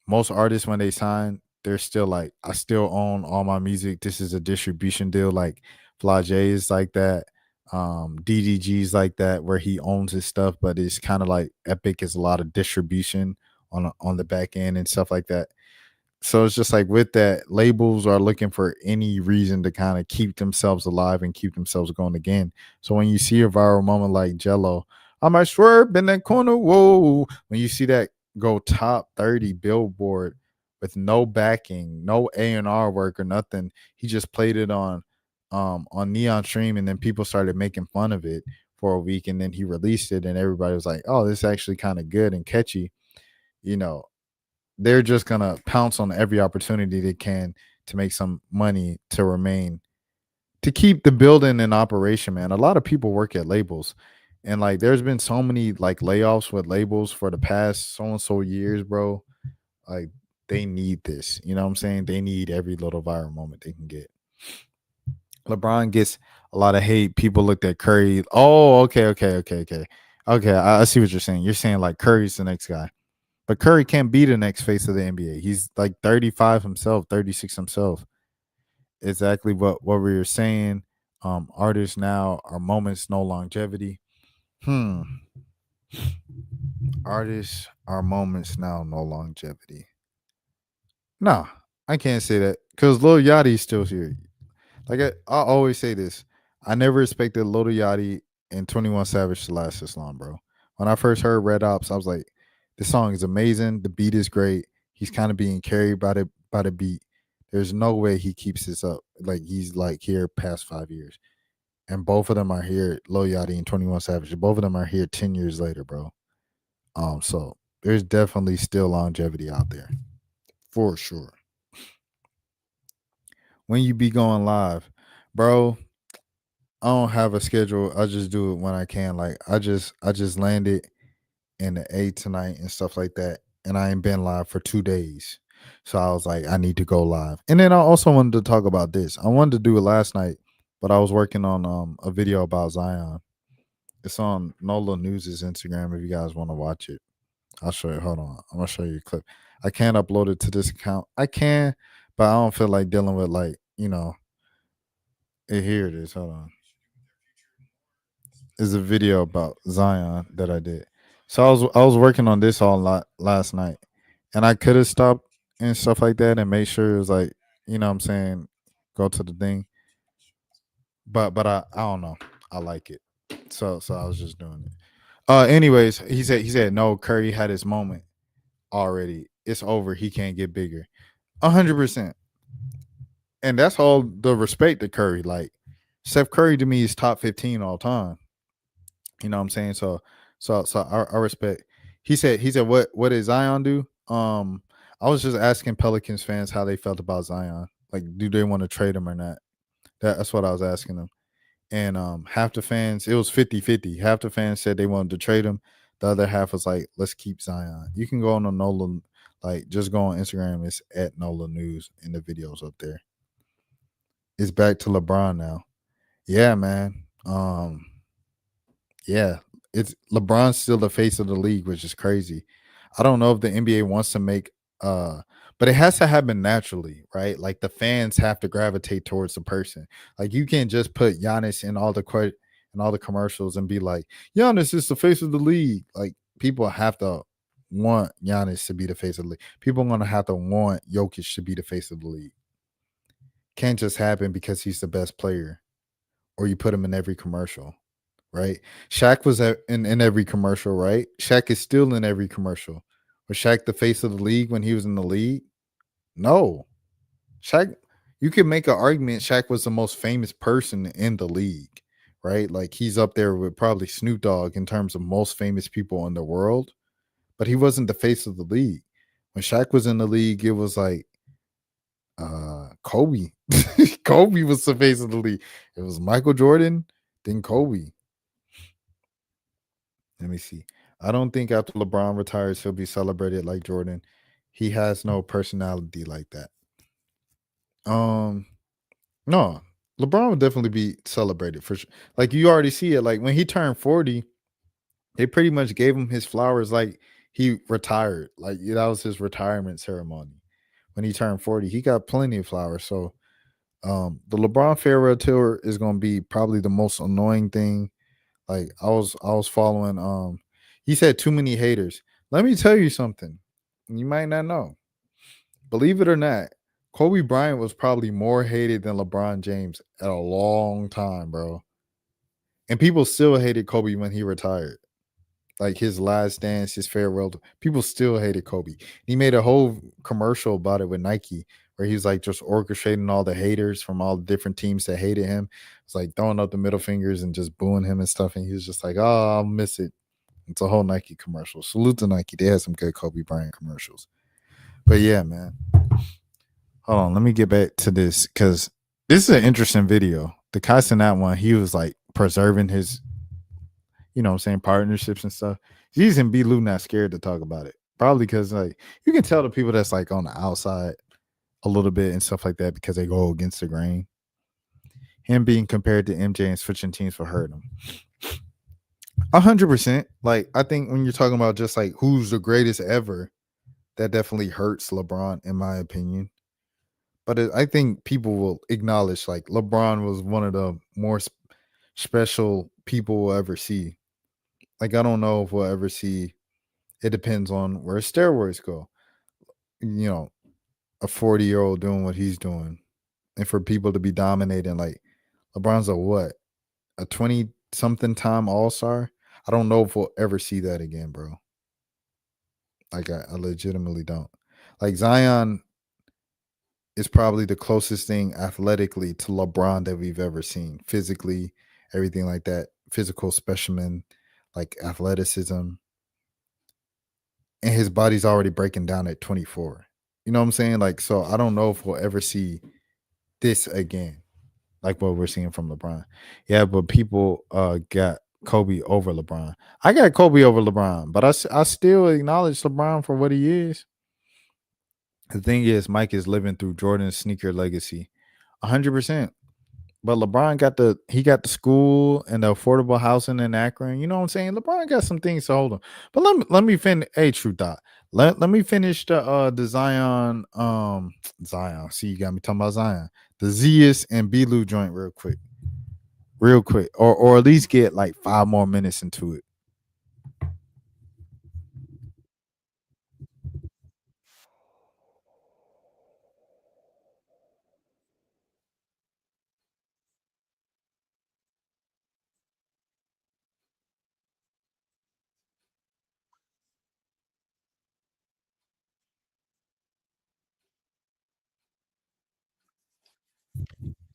most artists when they sign, they're still like, I still own all my music. This is a distribution deal. Like Flage is like that. DDG's like that, where he owns his stuff, but it's kind of like Epic is a lot of distribution on the back end and stuff like that. So it's just like with that, labels are looking for any reason to kind of keep themselves alive and keep themselves going again. So when you see a viral moment like Jello, I might swerve in that corner. Whoa. When you see that go top 30 Billboard with no backing, no A&R work or nothing, he just played it on Neon Stream, and then people started making fun of it for a week, and then he released it and everybody was like, oh, this is actually kind of good and catchy. You know, they're just gonna pounce on every opportunity they can to make some money, to keep the building in operation, man. A lot of people work at labels, and like there's been so many like layoffs with labels for the past so and so years, bro. Like they need this, you know what I'm saying? They need every little viral moment they can get. LeBron gets a lot of hate. People looked at Curry. Oh, okay. I see what you're saying. You're saying like Curry's the next guy, but Curry can't be the next face of the NBA. He's like 35 himself, 36 himself. Exactly what we were saying. Artists now are moments, no longevity. Artists are moments now, no longevity. Nah, I can't say that because Lil Yachty's still here. Like I always say this, I never expected Lil Yachty and 21 Savage to last this long, bro. When I first heard Red Ops, I was like, this song is amazing. The beat is great. He's kind of being carried by the beat. There's no way he keeps this up. Like he's like here past 5 years. And both of them are here, Lil Yachty and 21 Savage. Both of them are here 10 years later, bro. So there's definitely still longevity out there. For sure. When you be going live, bro, I don't have a schedule. I just do it when I can. Like I just landed in the A tonight and stuff like that, and I ain't been live for 2 days. So I was like, I need to go live. And then I also wanted to talk about this. I wanted to do it last night, but I was working on a video about Zion. It's on Nola News's Instagram if you guys want to watch it. I'll show you. Hold on. I'm gonna show you a clip. I can't upload it to this account. I can, but I don't feel like dealing with like, here it is. Hold on. It's a video about Zion that I did. So I was working on this all last night, and I could have stopped and stuff like that and made sure it was like, you know what I'm saying, go to the thing. But I don't know. I like it. So I was just doing it. Anyways, he said no, Curry had his moment already. It's over. He can't get bigger. 100%. And that's all the respect to Curry. Like Steph Curry to me is top 15 all time. You know what I'm saying? So I respect. He said what did Zion do? I was just asking Pelicans fans how they felt about Zion. Like, do they want to trade him or not? That's what I was asking them. And half the fans, it was 50-50. Half the fans said they wanted to trade him. The other half was like, let's keep Zion. You can go on the Nola, like just go on Instagram. It's at Nola News, and the videos up there. It's back to LeBron now. Yeah, man. Yeah, it's LeBron's still the face of the league, which is crazy. I don't know if the NBA wants to make but it has to happen naturally, right? Like the fans have to gravitate towards the person. Like you can't just put Giannis in all the in all the commercials and be like, Giannis is the face of the league. Like people have to want Giannis to be the face of the league. People are gonna have to want Jokic to be the face of the league. Can't just happen because he's the best player or you put him in every commercial, right? Shaq was in every commercial, right? Shaq is still in every commercial. Was Shaq the face of the league when he was in the league? No. Shaq, you could make an argument Shaq was the most famous person in the league, right? Like he's up there with probably Snoop Dogg in terms of most famous people in the world, but he wasn't the face of the league. When Shaq was in the league, it was like Kobe. Kobe was the face of the league. It was Michael Jordan, then Kobe. Let me see. I don't think after LeBron retires, he'll be celebrated like Jordan. He has no personality like that. No, LeBron would definitely be celebrated for sure. Like you already see it. Like when he turned 40, they pretty much gave him his flowers like he retired. Like that was his retirement ceremony. When he turned 40, he got plenty of flowers. So the LeBron farewell tour is gonna be probably the most annoying thing. Like I was following he said too many haters. Let me tell you something. You might not know. Believe it or not, Kobe Bryant was probably more hated than LeBron James at a long time, bro. And people still hated Kobe when he retired. Like his last dance, his farewell. People still hated Kobe. He made a whole commercial about it with Nike where he's like just orchestrating all the haters from all the different teams that hated him. It's like throwing up the middle fingers and just booing him and stuff. And he was just like, oh, I'll miss it. It's a whole Nike commercial. Salute to Nike. They had some good Kobe Bryant commercials. But yeah, man. Hold on. Let me get back to this because this is an interesting video. The guy in that one, he was like preserving his, you know what I'm saying, partnerships and stuff. He's and B. Lou not scared to talk about it. Probably because like you can tell the people that's like on the outside a little bit and stuff like that because they go against the grain. Him being compared to MJ and switching teams for hurt him. 100%. Like I think when you're talking about just like who's the greatest ever, that definitely hurts LeBron in my opinion. But I think people will acknowledge like LeBron was one of the more special people we'll ever see. Like I don't know if we'll ever see. It depends on where steroids go. You know, a 40-year-old doing what he's doing, and for people to be dominating like LeBron's a what? A 20-something time All-Star? I don't know if we'll ever see that again, bro. Like I legitimately don't. Like Zion is probably the closest thing athletically to LeBron that we've ever seen. Physically, everything like that. Physical specimen, like athleticism. And his body's already breaking down at 24. You know what I'm saying? Like, so I don't know if we'll ever see this again, like what we're seeing from LeBron. Yeah, but people got Kobe over LeBron. I got Kobe over LeBron, but I still acknowledge LeBron for what he is. The thing is, Mike is living through Jordan's sneaker legacy, 100%. But LeBron got the school and the affordable housing in Akron. You know what I'm saying? LeBron got some things to hold him. But let me finish. Hey, true thought. Let me finish the Zion Zion. See, you got me talking about Zion. The Zias and B-Lou joint real quick. Or at least get like 5 more minutes into it.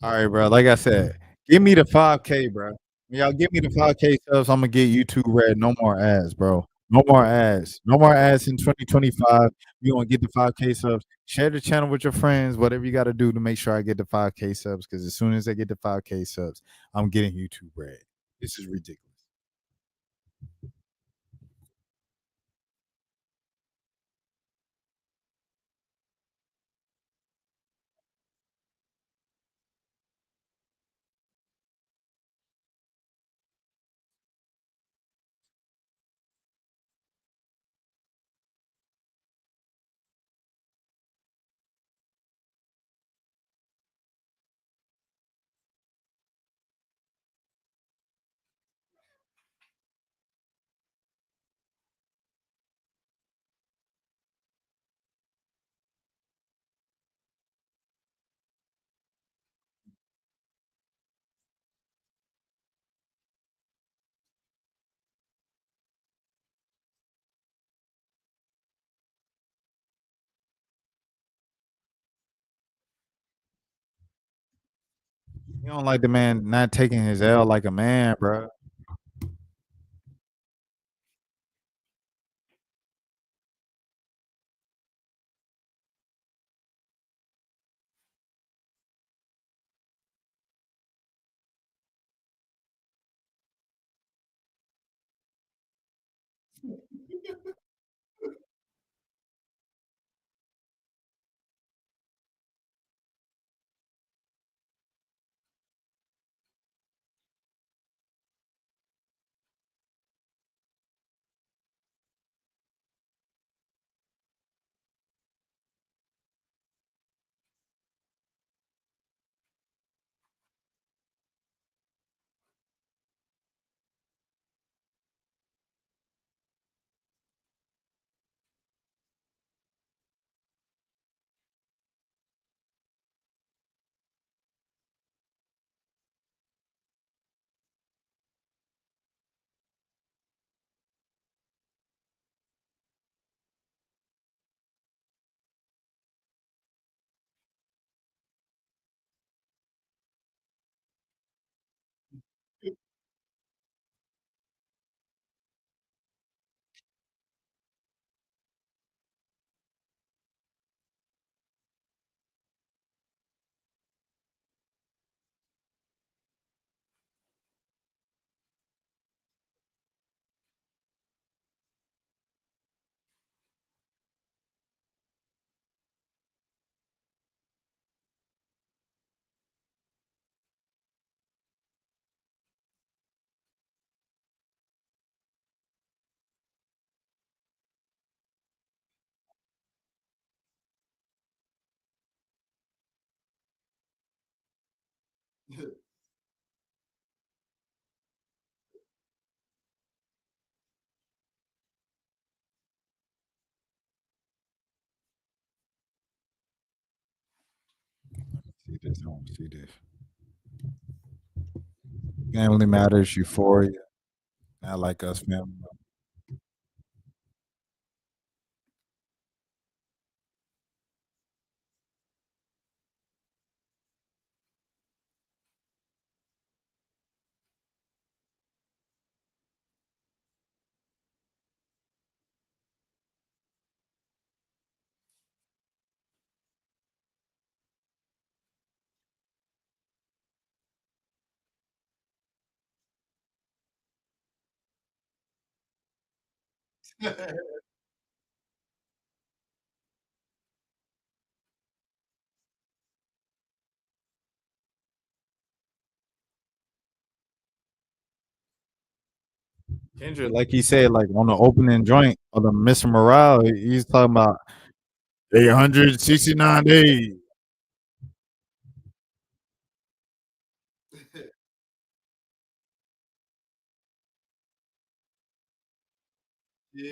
All right, bro. Like I said, give me the 5K, bro. When y'all give me the 5K subs, I'm gonna get YouTube red. No more ads, bro. No more ads. No more ads in 2025. You gonna get the 5K subs. Share the channel with your friends. Whatever you got to do to make sure I get the 5K subs. Because as soon as I get the 5K subs, I'm getting YouTube red. This is ridiculous. You don't like the man not taking his L like a man, bro. See this, I don't see this. Family Matters, Euphoria, Not Like Us, Family. Kendrick, like he said, like on the opening joint of the Mr. Morale, he's talking about 869 days. Yeah.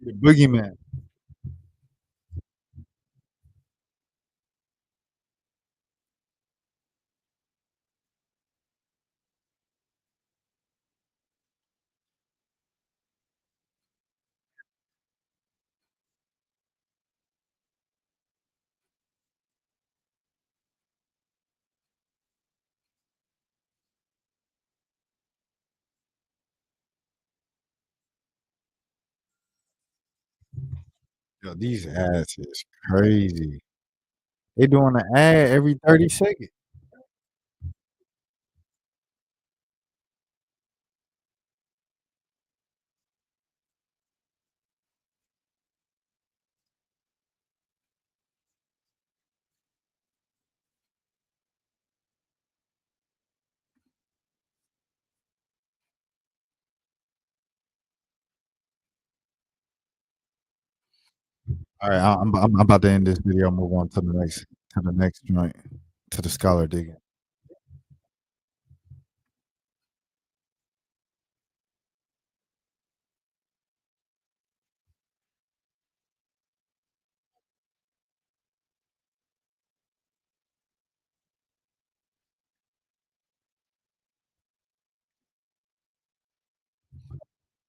The boogeyman. Yo, these ads is crazy. They doing an ad every 30 seconds. All right, I'm about to end this video. Move on to the next joint, to the Scholar Digging.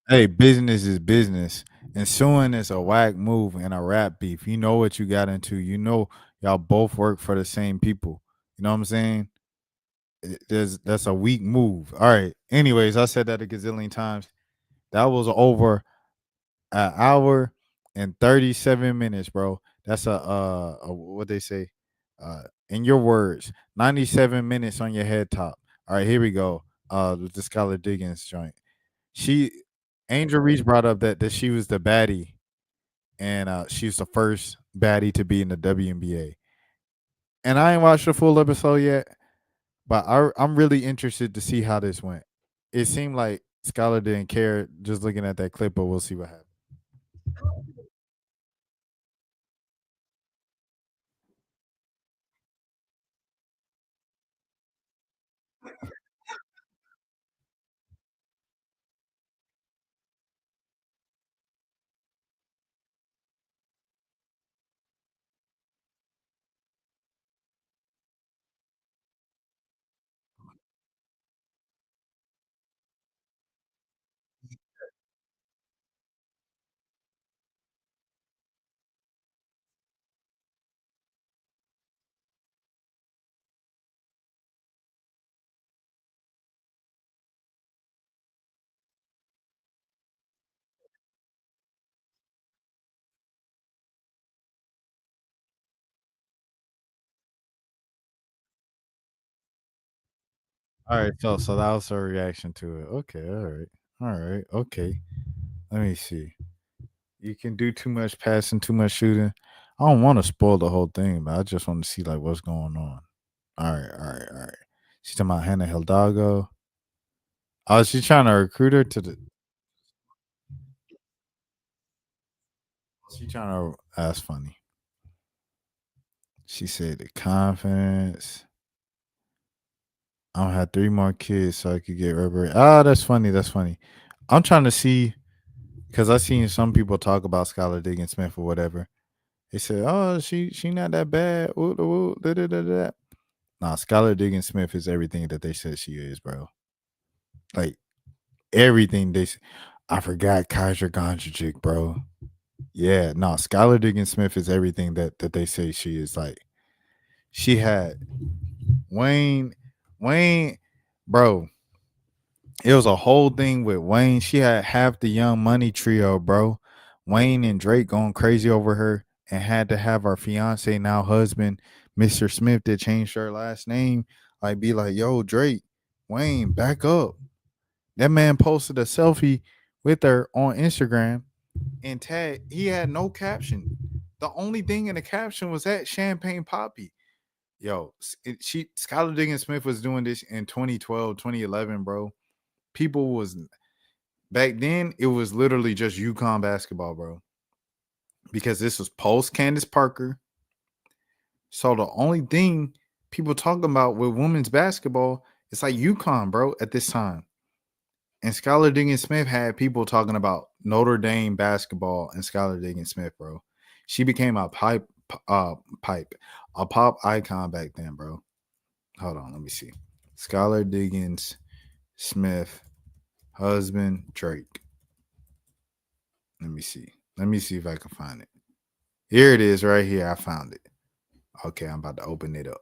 Hey, business is business. And suing is a whack move and a rap beef. You know what you got into. You know y'all both work for the same people. You know what I'm saying? That's a weak move. All right. Anyways, I said that a gazillion times. That was over an hour and 37 minutes, bro. That's a what they say. In your words, 97 minutes on your head top. All right, here we go. With the Skylar Diggins joint. She Angel Reese brought up that she was the baddie, and she was the first baddie to be in the WNBA. And I ain't watched the full episode yet, but I'm really interested to see how this went. It seemed like Skylar didn't care just looking at that clip, but we'll see what happens. All right, so that was her reaction to it. Okay, all right, okay. Let me see. You can do too much passing, too much shooting. I don't want to spoil the whole thing, but I just want to see like what's going on. All right. She's talking about Hannah Hidalgo. Oh, she's trying to recruit her to the. She trying to. That's funny. She said the confidence. I don't have 3 more kids so I could get rubber. Ah, that's funny. That's funny. I'm trying to see because I seen some people talk about Skylar Diggins-Smith or whatever. They said, "Oh, she not that bad." Ooh, ooh, da, da, da, da. Nah, Skylar Diggins-Smith is everything that they said she is, bro. Like everything they. I forgot Kaiser Gondrajic, bro. Yeah, no, Skylar Diggins-Smith is everything that they say she is. Like she had Wayne, bro. It was a whole thing with Wayne. She had half the Young Money trio, bro. Wayne and Drake going crazy over her and had to have our fiance, now husband, Mr. Smith, that changed her last name. Like, be like, yo, Drake, Wayne, back up. That man posted a selfie with her on Instagram and he had no caption. The only thing in the caption was that Champagne Poppy. Yo, Skylar Diggins-Smith was doing this in 2012, 2011, bro. People was back then, it was literally just UConn basketball, bro. Because this was post Candace Parker. So the only thing people talking about with women's basketball, it's like UConn, bro, at this time. And Skylar Diggins-Smith had people talking about Notre Dame basketball and Skylar Diggins-Smith, bro. She became a pop icon back then, bro. Hold on, let me see. Skylar Diggins-Smith, husband Drake. Let me see. Let me see if I can find it. Here it is right here. I found it. Okay, I'm about to open it up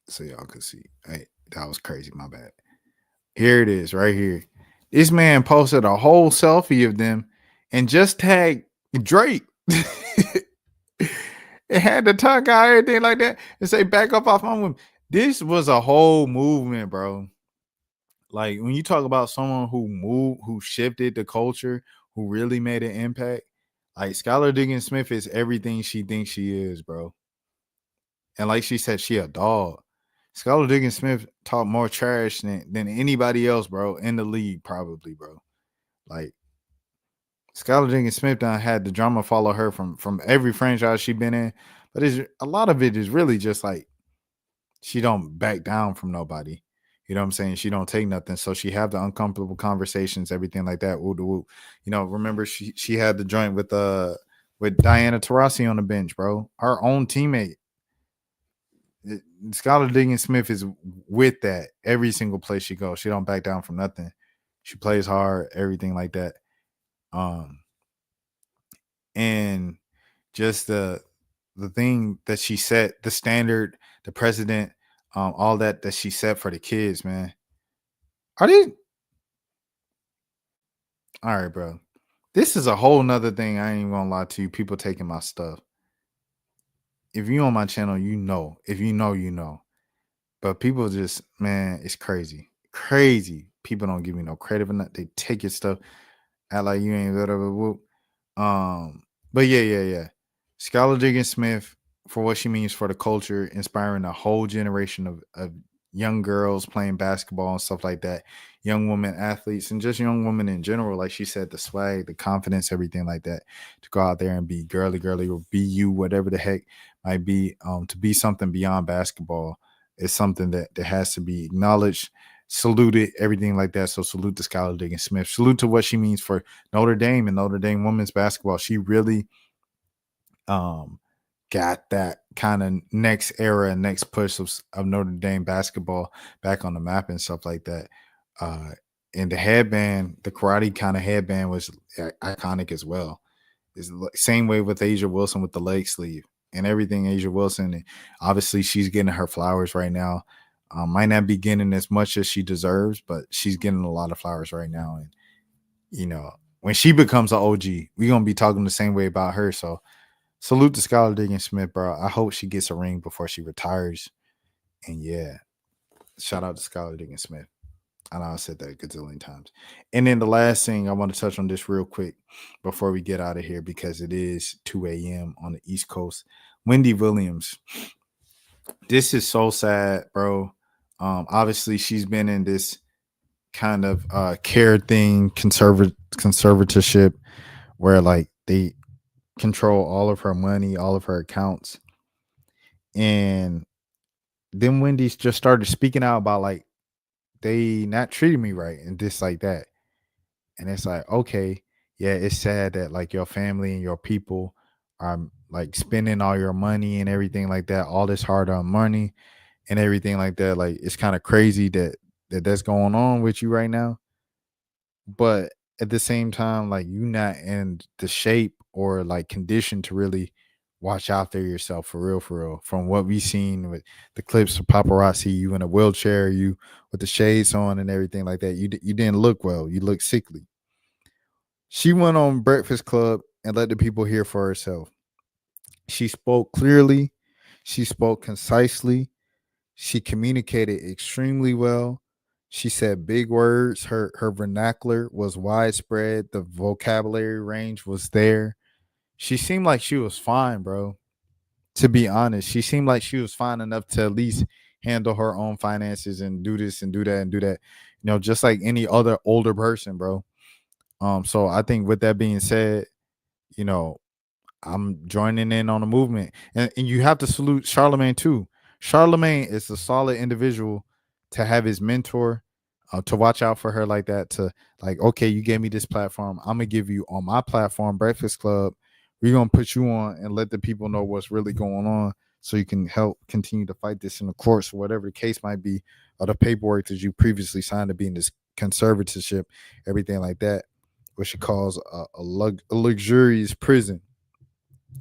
so y'all can see. Hey, that was crazy. My bad. Here it is right here. This man posted a whole selfie of them and just tagged Drake. It had the tongue out, everything like that, and say, back up off my woman. This was a whole movement, bro. Like when you talk about someone who moved, who shifted the culture, who really made an impact, like Skylar Diggins-Smith is everything she thinks she is, bro. And like she said, she a dog. Skylar Diggins-Smith talk more trash than anybody else, bro, in the league, probably, bro. Like Skylar Diggins-Smith done had the drama follow her from every franchise she been in, but a lot of it is really just like she don't back down from nobody. You know what I'm saying? She don't take nothing. So she have the uncomfortable conversations, everything like that. Woo, woo. You know, remember she had the joint with Diana Taurasi on the bench, bro. Her own teammate. Skylar Diggins-Smith is with that every single place she goes. She don't back down from nothing. She plays hard, everything like that. And just the thing that she set, the standard, the precedent, all that she set for the kids, man. Are they? All right, bro. This is a whole nother thing. I ain't even gonna lie to you. People taking my stuff. If you on my channel, you know. If you know, you know. But people just, man, it's crazy. Crazy. People don't give me no credit for nothing. They take your stuff, act like you ain't whatever. Whoop. But yeah. Skylar Diggins-Smith, for what she means for the culture, inspiring a whole generation of young girls playing basketball and stuff like that, young women athletes, and just young women in general. Like she said, the swag, the confidence, everything like that, to go out there and be girly, or be you, whatever the heck might be, to be something beyond basketball is something that has to be acknowledged, saluted, everything like that. So salute to Skylar Diggins-Smith. Salute to what she means for Notre Dame and Notre Dame women's basketball. She really got that kind of next era and next push of Notre Dame basketball back on the map and stuff like that. And the headband, the karate kind of headband, was iconic as well. It's the same way with Asia Wilson with the leg sleeve and everything. Asia Wilson, and obviously she's getting her flowers right now. Might not be getting as much as she deserves, but she's getting a lot of flowers right now. And you know, when she becomes an OG, we're gonna be talking the same way about her. So salute to Skylar Diggins-Smith, bro. I hope she gets a ring before she retires. And yeah, shout out to Skylar Diggins-Smith. I know I said that a gazillion times. And then the last thing I want to touch on this real quick before we get out of here, because it is 2 a.m. on the East Coast. Wendy Williams. This is so sad, bro. Obviously, she's been in this kind of care thing, conservatorship, where like they control all of her money, all of her accounts. And then Wendy's just started speaking out about like, they not treating me right and this like that. And it's like, okay, yeah, it's sad that like your family and your people are like spending all your money and everything like that, all this hard-earned money and everything like that. Like, it's kind of crazy that's going on with you right now. But at the same time, like, you not in the shape or like condition to really watch out there yourself for real. From what we've seen with the clips of paparazzi, you in a wheelchair, you with the shades on and everything like that, you didn't look well. You look sickly. She went on Breakfast Club and let the people hear for herself. She spoke clearly. She spoke concisely. She communicated extremely well. She said big words. Her vernacular was widespread. The vocabulary range was there. She seemed like she was fine, bro. To be honest, she seemed like she was fine enough to at least handle her own finances and do this and do that and do that. You know, just like any other older person, bro. So I think with that being said, you know, I'm joining in on the movement. And you have to salute Charlamagne too. Charlamagne is a solid individual to have his mentor, to watch out for her like that, to like, okay, you gave me this platform. I'm going to give you on my platform, Breakfast Club. We're going to put you on and let the people know what's really going on so you can help continue to fight this in the courts or whatever the case might be, or the paperwork that you previously signed to be in this conservatorship, everything like that, which she calls a luxurious prison.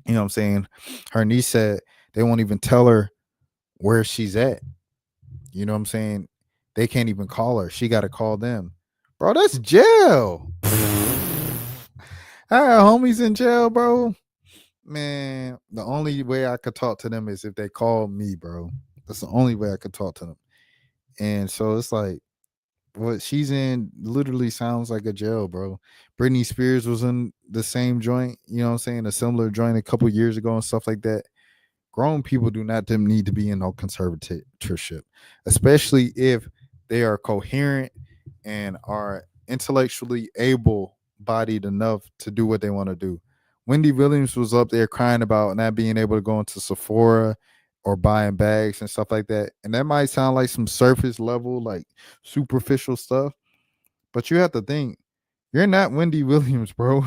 You know what I'm saying? Her niece said they won't even tell her where she's at. You know what I'm saying? They can't even call her. She got to call them. Bro, that's jail. I have homies in jail, bro. Man, the only way I could talk to them is if they call me, bro. That's the only way I could talk to them. And so it's like, what she's in literally sounds like a jail, bro. Britney Spears was in the same joint, you know what I'm saying? A similar joint a couple years ago and stuff like that. Grown people do not need to be in no conservatorship, especially if they are coherent and are intellectually able-bodied enough to do what they want to do. Wendy Williams was up there crying about not being able to go into Sephora or buying bags and stuff like that. And that might sound like some surface level, like superficial stuff, but you have to think, you're not Wendy Williams, bro.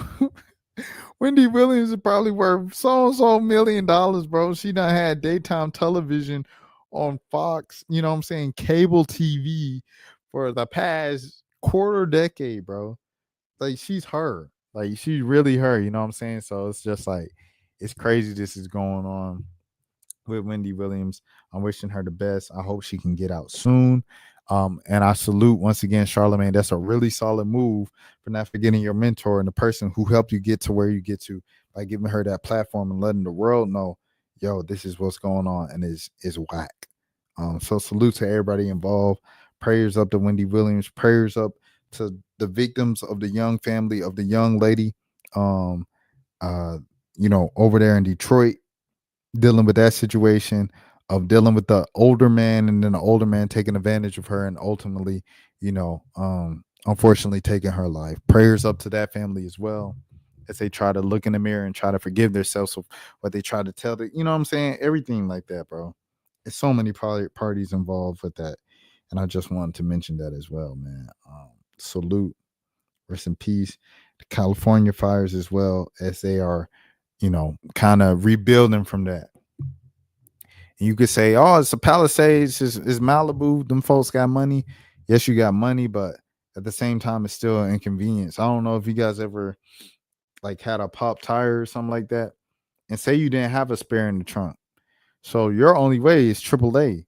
Wendy Williams is probably worth so million dollars, bro. She done had daytime television on Fox, you know what I'm saying, cable TV for the past quarter decade, bro. Like she's her. Like she's really her. You know what I'm saying? So it's just like it's crazy. This is going on with Wendy Williams. I'm wishing her the best. I hope she can get out soon. And I salute once again, Charlamagne. That's a really solid move for not forgetting your mentor and the person who helped you get to where you get to by giving her that platform and letting the world know, yo, this is what's going on and is whack. So salute to everybody involved. Prayers up to Wendy Williams. Prayers up to the victims of the young family of the young lady, over there in Detroit, dealing with that situation of dealing with the older man and then the older man taking advantage of her and ultimately, unfortunately taking her life. Prayers up to that family as well as they try to look in the mirror and try to forgive themselves of what they try to tell the, you know what I'm saying? Everything like that, bro. There's so many parties involved with that. And I just wanted to mention that as well, man. Salute. Rest in peace. The California fires as well as they are, kind of rebuilding from that. And you could say, oh, it's the Palisades, it's Malibu. Them folks got money. Yes, you got money, but at the same time, it's still an inconvenience. I don't know if you guys ever like had a pop tire or something like that. And say you didn't have a spare in the trunk. So your only way is AAA.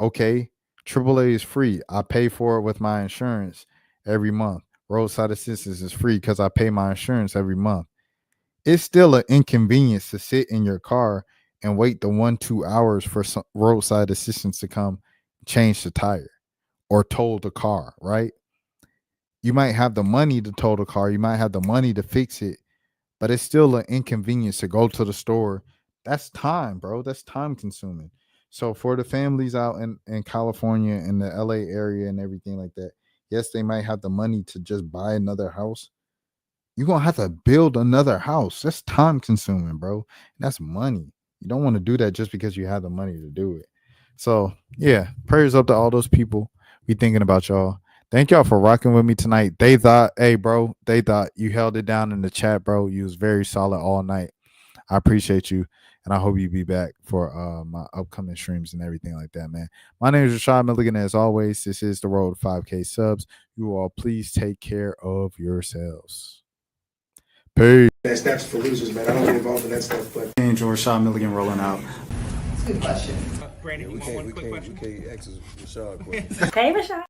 Okay, AAA is free. I pay for it with my insurance every month. Roadside assistance is free because I pay my insurance every month. It's still an inconvenience to sit in your car and wait the 1-2 hours for some roadside assistance to come change the tire or tow the car, right? You might have the money to tow the car. You might have the money to fix it, but it's still an inconvenience to go to the store. That's time, bro. That's time consuming. So for the families out in California and the LA area and everything like that, yes, they might have the money to just buy another house. You're going to have to build another house. That's time consuming, bro. That's money. You don't want to do that just because you have the money to do it. So, yeah, prayers up to all those people. We thinking about y'all. Thank y'all for rocking with me tonight. They thought you held it down in the chat, bro. You was very solid all night. I appreciate you. And I hope you be back for my upcoming streams and everything like that, man. My name is Rashad Milligan. As always, this is the road to 5K subs. You all please take care of yourselves. Peace. That's for losers, man. I don't get involved in that stuff, but Enjoy Rashad Milligan rolling out. That's a good question. Brandon, we can't ask Rashad questions. Hey, Rashad.